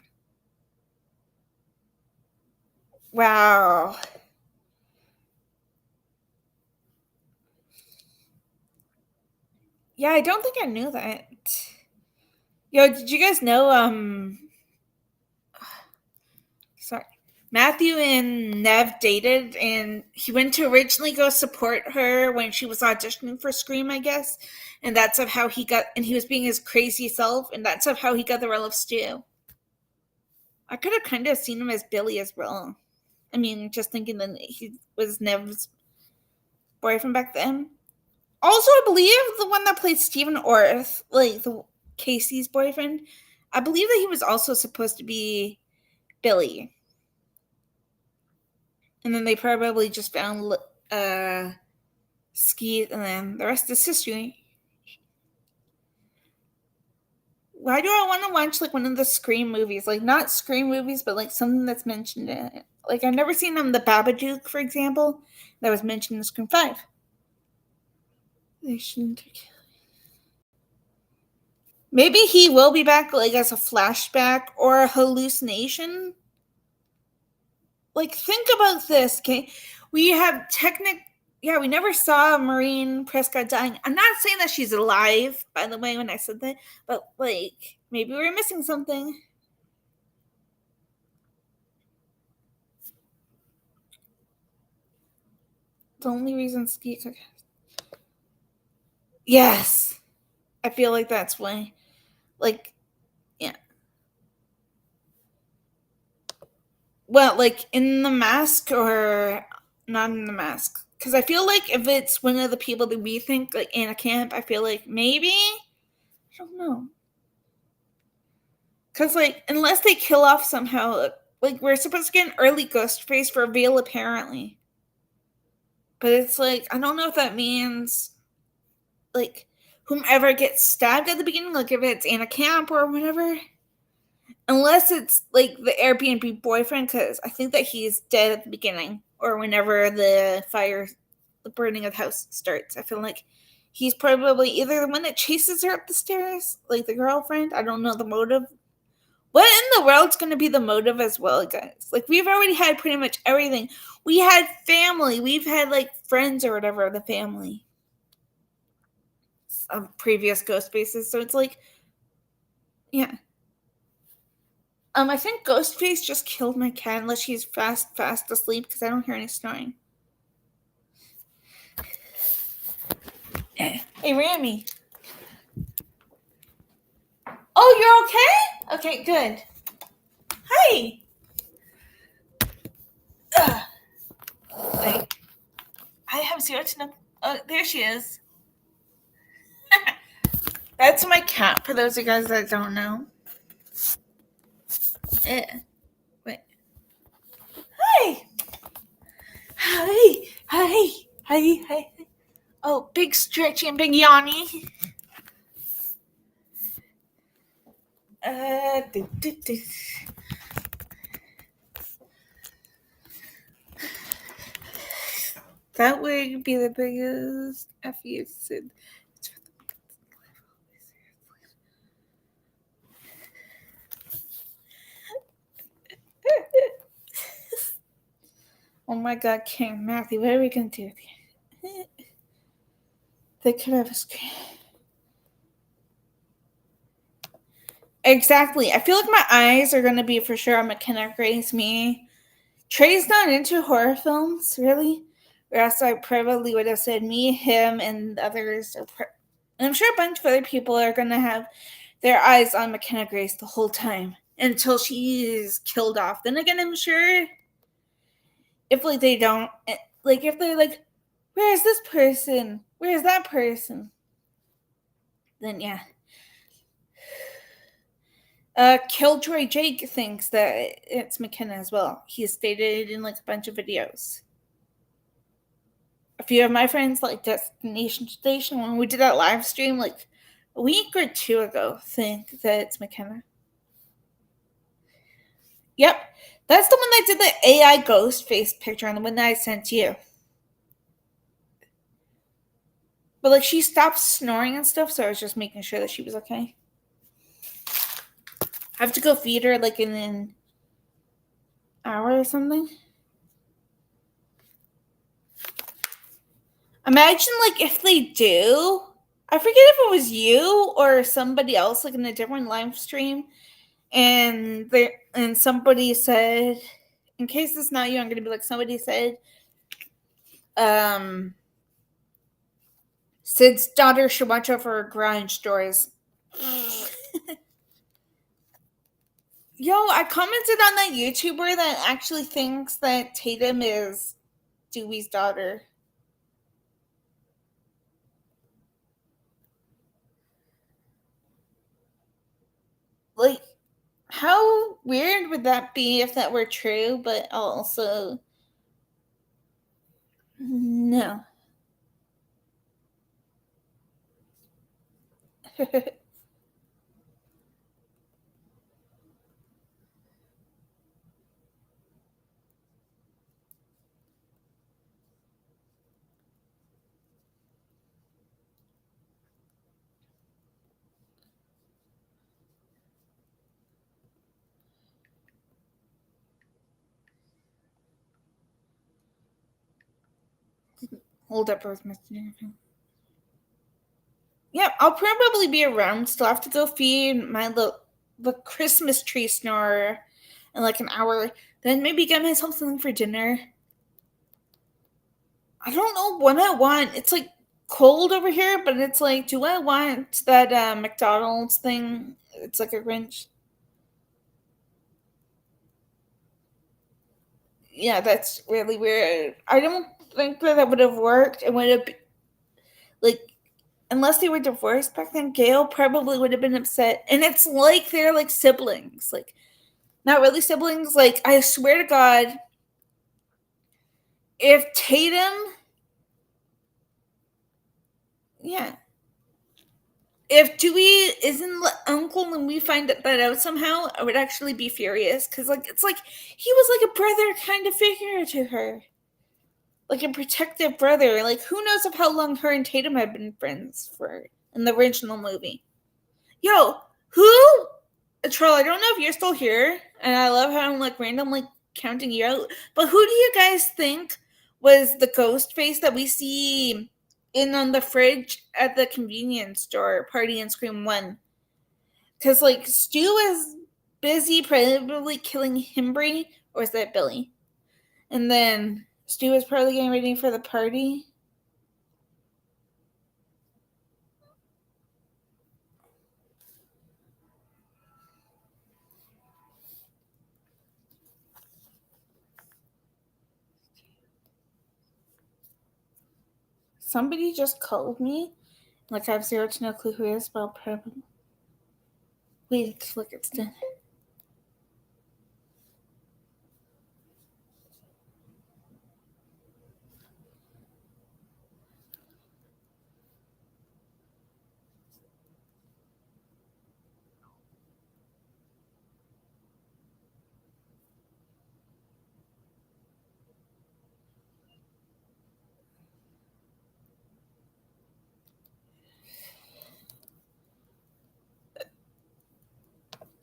Wow. Yeah, I don't think I knew that. Yo, did you guys know, sorry. Matthew and Nev dated, and he went to originally go support her when she was auditioning for Scream, I guess. And that's of how he got, and he was being his crazy self, and that's of how he got the role of Stu. I could have kind of seen him as Billy as well. I mean, just thinking that he was Nev's boyfriend back then. Also, I believe the one that played Stephen Orth, like the Casey's boyfriend, I believe that he was also supposed to be Billy. And then they probably just found Skeet, and then the rest is history. Why do I want to watch like one of the Scream movies? Like not Scream movies, but like something that's mentioned in it. Like I've never seen The Babadook, for example, that was mentioned in Scream 5. They shouldn't. Maybe he will be back like as a flashback or a hallucination. Like think about this, okay? We have we never saw Maureen Prescott dying. I'm not saying that she's alive, by the way, when I said that, but like maybe we're missing something. The only reason Skeet took. Yes. I feel like that's why. Like, yeah. Well, like in The Mask or not in The Mask? Because I feel like if it's one of the people that we think, like Anna Camp, I feel like maybe. I don't know. Because, like, unless they kill off somehow, like, we're supposed to get an early Ghostface reveal, apparently. But it's like, I don't know if that means, like, whomever gets stabbed at the beginning, like, if it's Anna Camp or whatever. Unless it's, like, the Airbnb boyfriend, because I think that he's dead at the beginning, or whenever the burning of the house starts. I feel like he's probably either the one that chases her up the stairs, like the girlfriend. I don't know the motive. What in the world's going to be the motive as well, guys? Like, we've already had pretty much everything. We had family. We've had, like, friends or whatever of the family of previous Ghostfaces. So it's like, yeah. I think Ghostface just killed my cat unless she's fast asleep because I don't hear any snoring. Hey, Rami. Oh, you're okay? Okay, good. Hi. Wait. I have zero to none. Oh, there she is. That's my cat, for those of you guys that don't know. Wait. Hi. Hi. Hi. Hi. Hi. Oh, big stretchy and big yawny. Do. That would be the biggest F you said. Oh my God, King Matthew, what are we gonna do? They could have a screen. Exactly. I feel like my eyes are gonna be for sure on McKenna Grace. Me, Trey's not into horror films, really. Or else I probably would have said me, him, and others. And I'm sure a bunch of other people are gonna have their eyes on McKenna Grace the whole time until she's killed off. Then again, I'm sure if like they don't, like if they're like, where's this person? Where's that person? Then yeah. Killjoy Jake thinks that it's McKenna as well. He's stated in like a bunch of videos. A few of my friends, like Destination Station, when we did that live stream like a week or two ago, think that it's McKenna. Yep. That's the one that did the AI ghost face picture on the one that I sent you. But like she stopped snoring and stuff, so I was just making sure that she was okay. I have to go feed her like in an hour or something. Imagine like if they do. I forget if it was you or somebody else like in a different live stream, and somebody said, in case it's not you, I'm gonna be like somebody said, um, Sid's daughter should watch out for her garage doors. Yo, I commented on that YouTuber that actually thinks that Tatum is Dewey's daughter. Like, how weird would that be if that were true? But also, no. Hold up, I was messaging. Yeah, I'll probably be around. Still have to go feed the Christmas tree snorer in like an hour. Then maybe get myself something for dinner. I don't know what I want. It's like cold over here, but it's like, do I want that McDonald's thing? It's like a Grinch. Yeah, that's really weird. I don't think that would have worked. It would have like, unless they were divorced back then, Gail probably would have been upset. And it's like they're like siblings, like not really siblings. Like I swear to God, if Tatum, yeah, if Dewey isn't the uncle and we find that out somehow, I would actually be furious because like it's like he was like a brother kind of figure to her, like a protective brother. Like who knows of how long her and Tatum have been friends for in the original movie. Yo, who? Troll, I don't know if you're still here, and I love how I'm like randomly counting you out. But who do you guys think was the ghost face that we see in on the fridge at the convenience store party in Scream One? Because like Stu is busy probably killing Himbry, or is that Billy? And then Stu is probably getting ready for the party. Somebody just called me. Like I have zero to no clue who it is, but I'll probably wait. Look, it's done.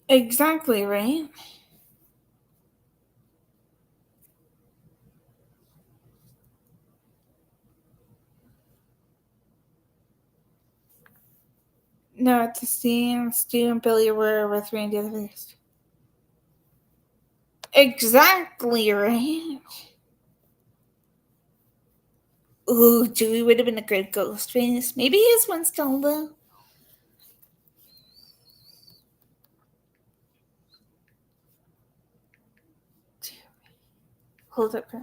Exactly, right? No, it's the scene Stu and Billy were with Randy the Beast. Exactly, right? Ooh, Dewey would have been a good ghost face. Maybe he is one still, though. Hold up, Chris.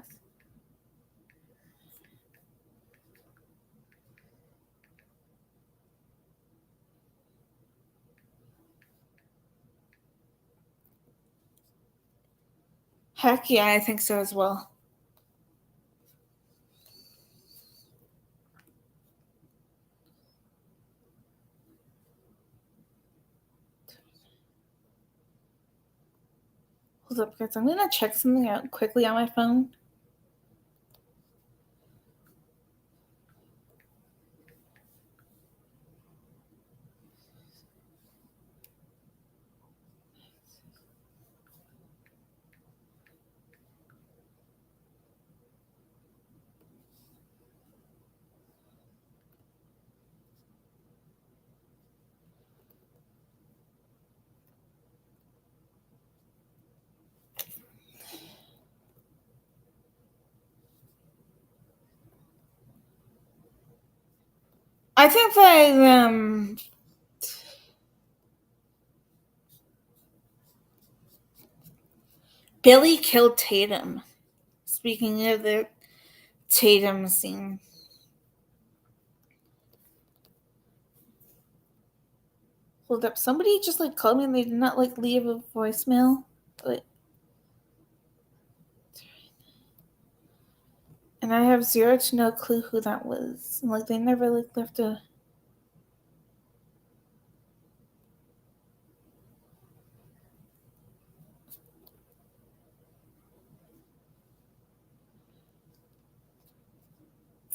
Heck yeah, I think so as well. Hold up, Chris. I'm gonna check something out quickly on my phone. I think that Billy killed Tatum. Speaking of the Tatum scene. Hold up. Somebody just like called me and they did not like leave a voicemail. But and I have zero to no clue who that was. Like they never like left a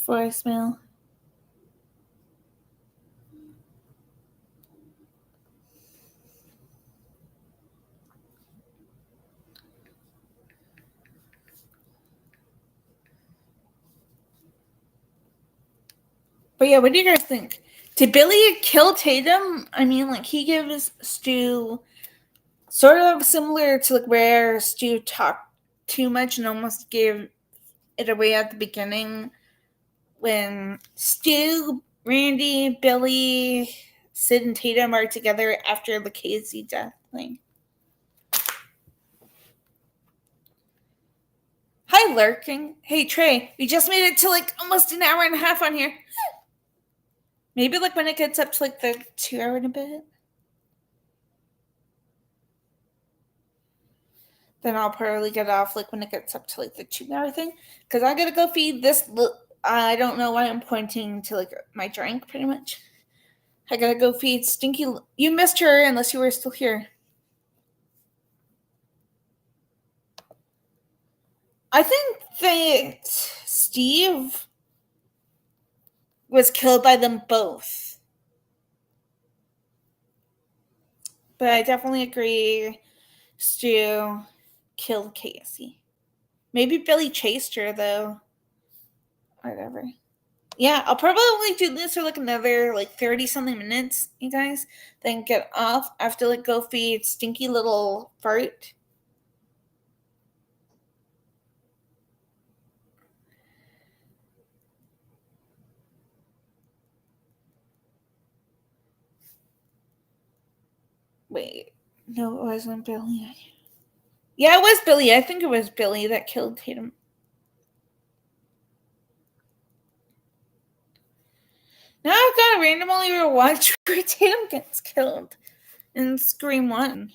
voicemail. But yeah, what do you guys think? Did Billy kill Tatum? I mean, like he gives Stu sort of similar to like where Stu talked too much and almost gave it away at the beginning when Stu, Randy, Billy, Sid, and Tatum are together after the Casey death thing. Hi, Lurking. Hey, Trey. We just made it to like almost an hour and a half on here. Maybe like when it gets up to like the 2 hour and a bit. Then I'll probably get off like when it gets up to like the 2 hour thing. Because I gotta go feed this. I don't know why I'm pointing to like my drink pretty much. I gotta go feed Stinky. You missed her unless you were still here. I think that Steve was killed by them both. But I definitely agree Stu killed Casey. Maybe Billy chased her though. Whatever. Yeah, I'll probably do this for like another like 30 something minutes, you guys. Then get off. I have to like go feed Stinky little fart. Wait. No, it wasn't Billy. Yeah, it was Billy. I think it was Billy that killed Tatum. Now I've got to randomly rewatch where Tatum gets killed in Scream 1.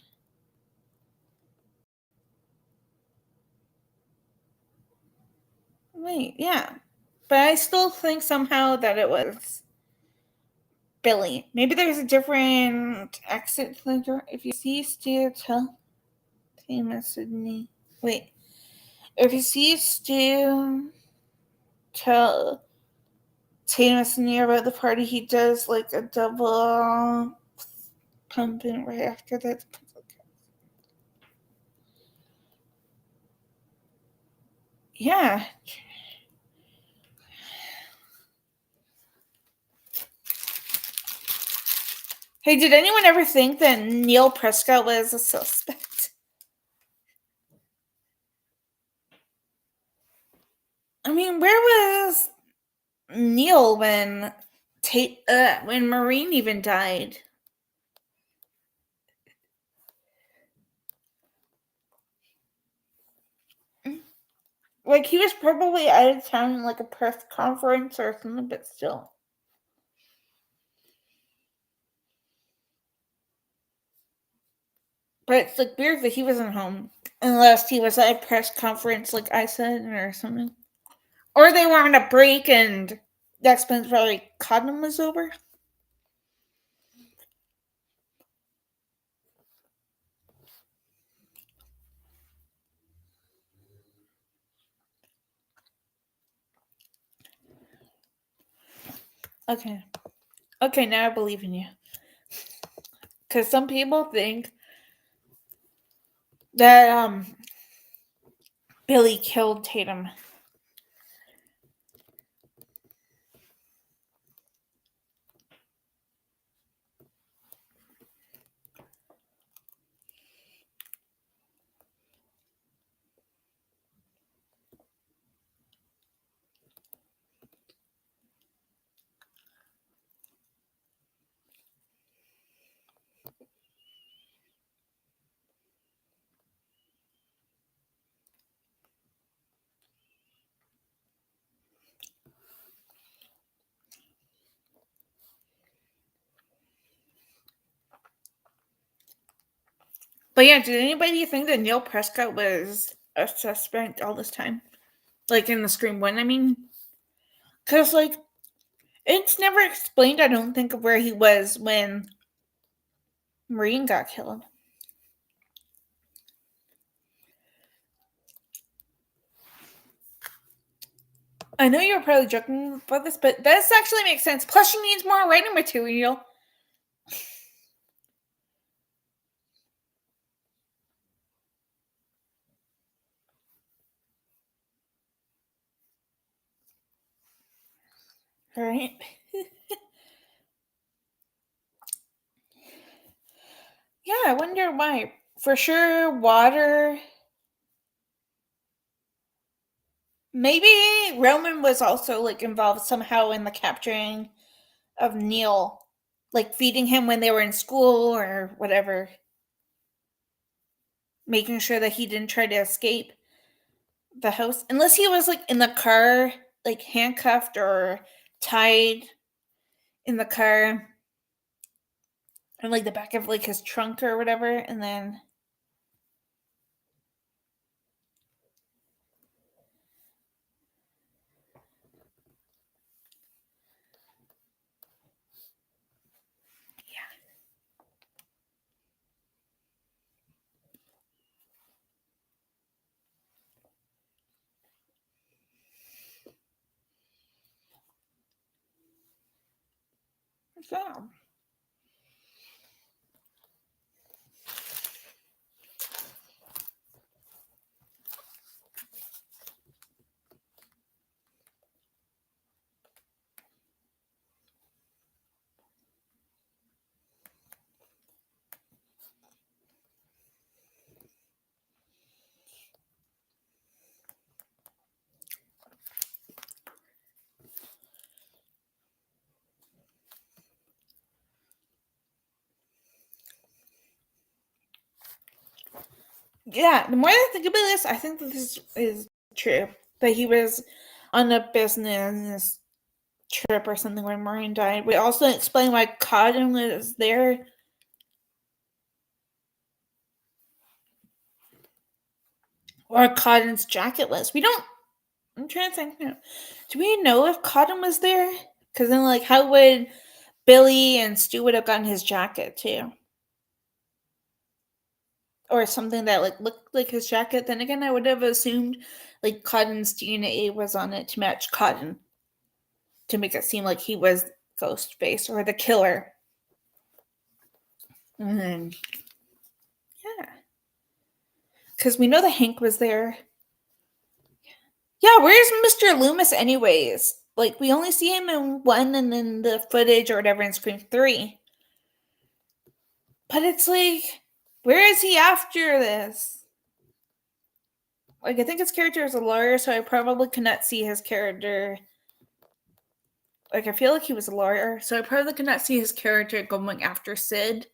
Wait, yeah. But I still think somehow that it was Billy. Maybe there's a different exit to the door. If you see Stu, tell Tatum Sydney. Wait. If you see Stu, tell Tatum Sydney about the party. He does like a double pumping right after that. Yeah. Hey, did anyone ever think that Neil Prescott was a suspect? I mean, where was Neil when when Maureen even died? Like he was probably out of town in like a press conference or something, but still. But it's like weird that he wasn't home unless he was at a press conference, like I said, or something. Or they were on a break and the expense probably condom was over. Okay. Okay, now I believe in you. Because some people think that Billy killed Tatum. But yeah, did anybody think that Neil Prescott was a suspect all this time? Like in the Scream 1, I mean? Because, like, it's never explained, I don't think, of where he was when Maureen got killed. I know you were probably joking about this, but this actually makes sense. Plus, she needs more writing material. Right? Yeah, I wonder why. For sure, water. Maybe Roman was also like involved somehow in the capturing of Neil, like feeding him when they were in school or whatever, making sure that he didn't try to escape the house. Unless he was like in the car, like handcuffed or tied in the car in like the back of like his trunk or whatever, and then yeah. Yeah, the more I think about this, I think that this is true. That he was on a business trip or something when Maureen died. We also explain why Cotton was there. Or Cotton's jacket was. We don't. I'm trying to think. Do we know if Cotton was there? Because then, like, how would Billy and Stu would have gotten his jacket too? Or something that like looked like his jacket. Then again, I would have assumed like Cotton's DNA was on it to match Cotton to make it seem like he was Ghostface or the killer. And then, yeah, because we know that Hank was there. Yeah, where's Mr. Loomis, anyways? Like, we only see him in 1 and then the footage or whatever in Scream 3. But it's like, where is he after this? Like, I think his character is a lawyer, so I probably cannot see his character. Like, I feel like he was a lawyer, so I probably could not see his character going after Sid.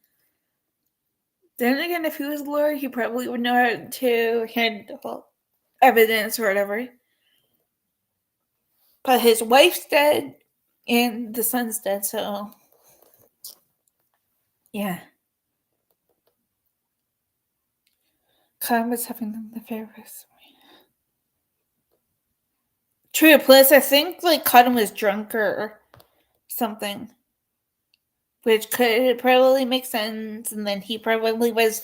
Then again, if he was a lawyer, he probably would know how to handle evidence or whatever. But his wife's dead, and the son's dead, so yeah. Khan was having an affair with. True, plus I think like Cotton was drunk or something, which could probably make sense. And then he probably was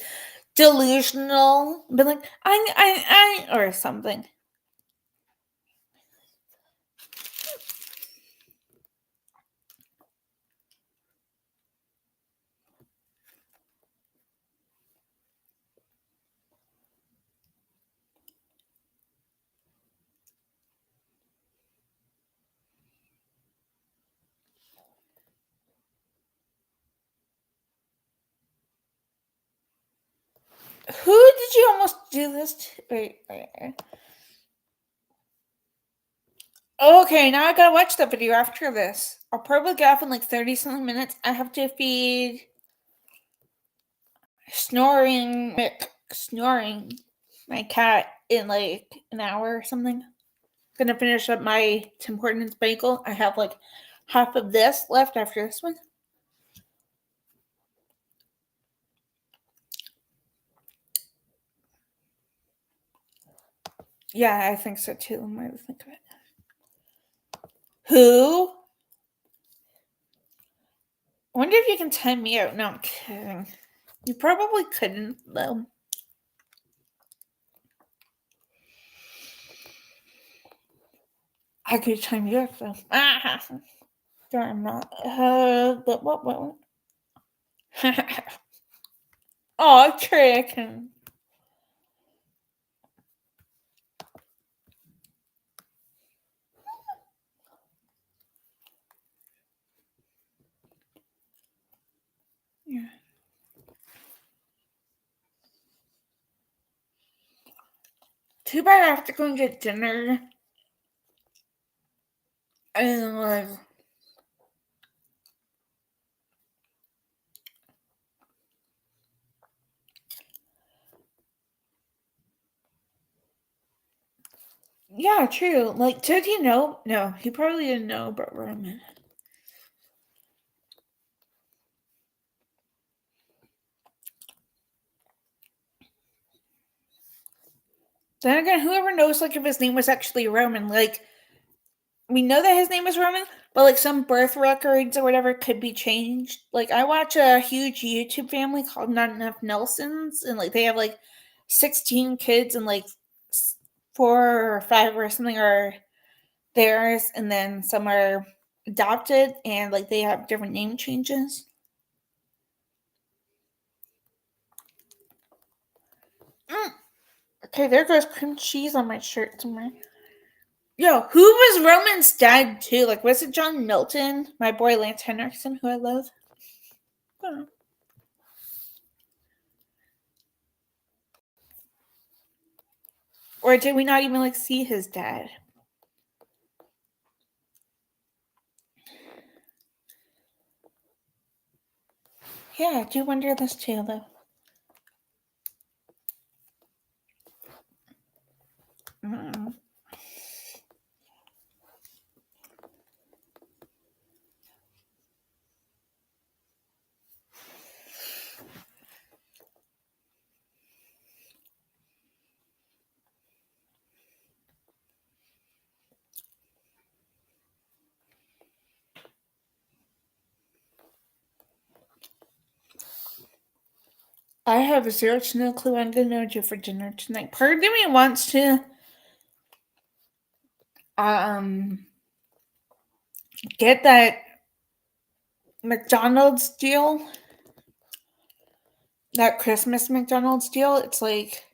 delusional, but like I, or something. Who did you almost do this to? Wait. Okay, now I gotta watch the video after this. I'll probably get off in like 30 something minutes. I have to feed snoring my cat in like an hour or something. Gonna finish up my Tim Hortons bagel. I have like half of this left after this one. Yeah, I think so too. I'm going to think of it. Who? I wonder if you can time me out. No, I'm kidding. You probably couldn't, though. I could time you out, though. Ah, I'm not. What? Oh, trick. Yeah. Too bad I have to go and get dinner. And like, yeah, true. Like, did he know? No, he probably didn't know about Roman. Then again, whoever knows, like, if his name was actually Roman, like, we know that his name is Roman, but like some birth records or whatever could be changed. Like, I watch a huge YouTube family called Not Enough Nelsons, and like they have like 16 kids, and like 4 or 5 or something are theirs, and then some are adopted, and like they have different name changes. Mm. Okay, there goes cream cheese on my shirt somewhere. Yo, who was Roman's dad too? Like, was it John Milton? My boy Lance Henriksen, who I love. Oh. Or did we not even like see his dad? Yeah, I do wonder this too, though. Mm. I have zero to no clue what I'm gonna do for dinner tonight. Part of me wants to um get that McDonald's deal, that Christmas McDonald's deal. It's like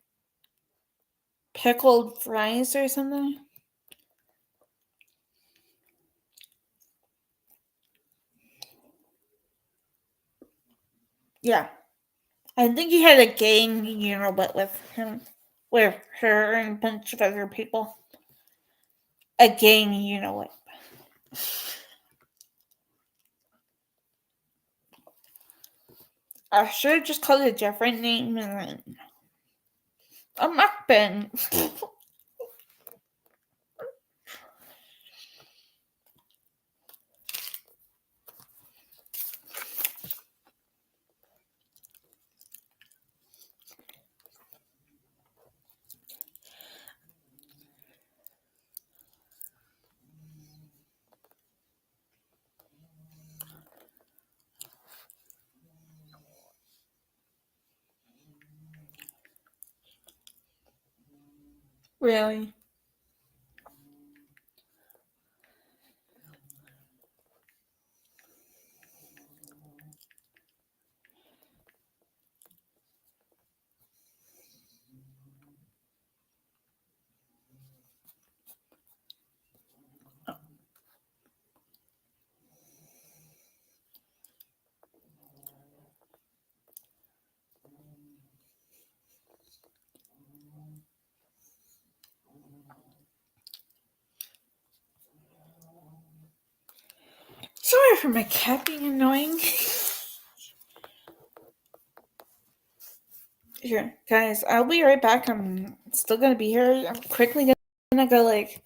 pickled fries or something. Yeah, I think he had a gang, but with him, with her and a bunch of other people. A gang, what? I should have just called it a different name and then a mukbang. Really? Sorry for my cat being annoying. Here, guys, I'll be right back. I'm still gonna be here. I'm quickly gonna go like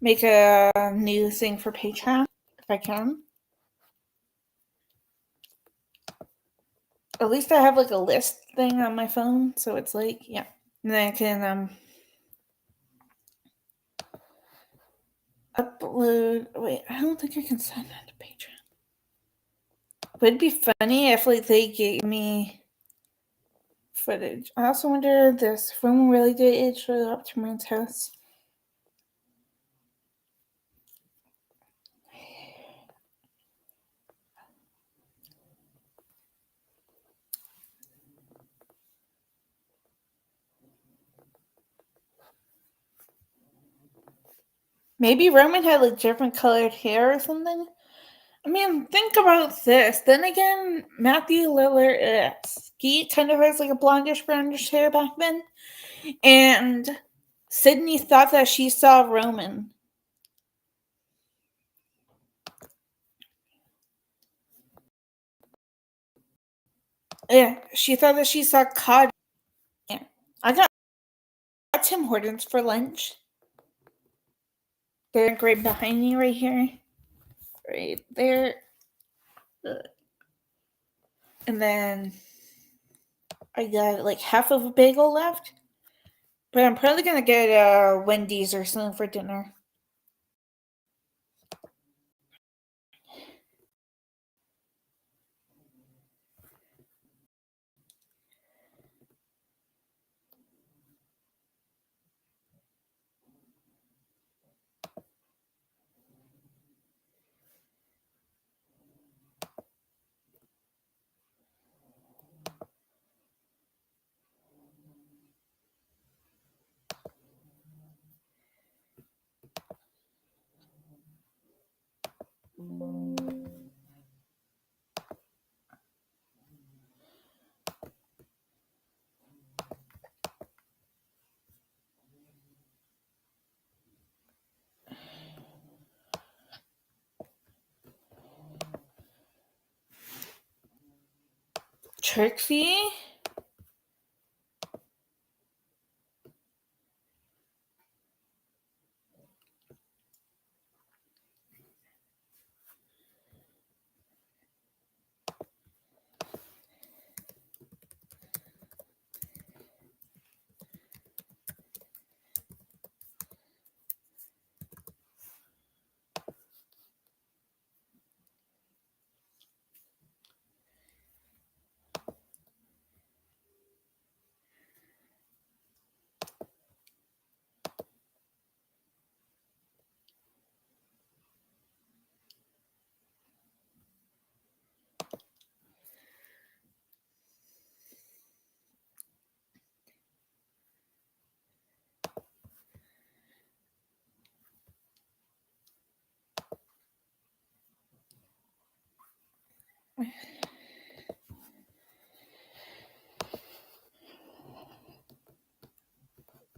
make a new thing for Patreon if I can. At least I have like a list thing on my phone, so it's like, yeah. And then I can upload. Wait, I don't think I can sign on to Patreon. But it'd be funny if like they gave me footage. I also wonder this: if Roman really did show up to Moon's house. Maybe Roman had like different colored hair or something. I mean, think about this. Then again, Matthew Lillard, he kind of has like a blondish, brownish hair back then. And Sydney thought that she saw Roman. Yeah, she thought that she saw Cod. Yeah, I got Tim Hortons for lunch. They're right behind me right here. Right there. And then I got like half of a bagel left. But I'm probably gonna get Wendy's or something for dinner. Trixie?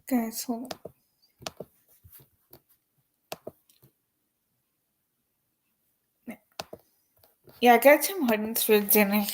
Guys, hold on. Yeah, I got Tim Hortons for dinner.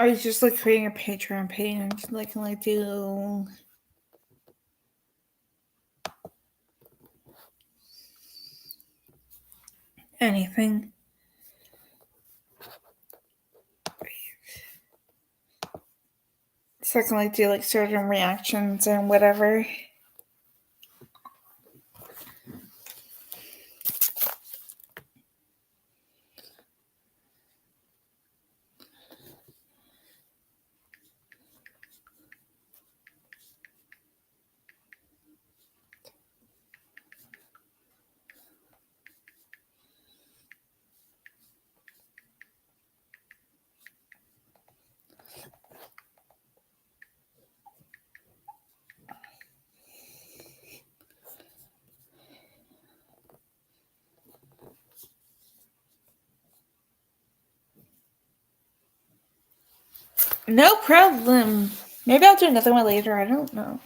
I was just like creating a Patreon page, like can like do anything. So I can like do like certain reactions and whatever. No problem. Maybe I'll do another one later. I don't know.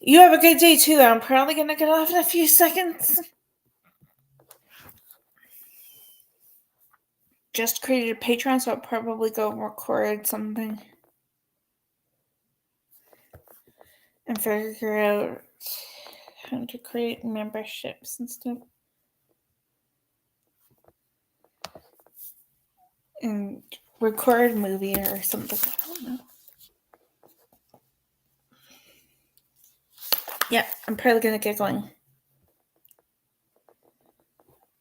You have a good day too. I'm probably gonna get off in a few seconds. Just created a Patreon, so I'll probably go record something and figure out how to create memberships and stuff. And record a movie or something. I don't know. Yeah, I'm probably gonna get going.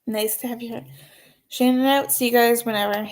Nice to have you here. Shannon out. See you guys whenever.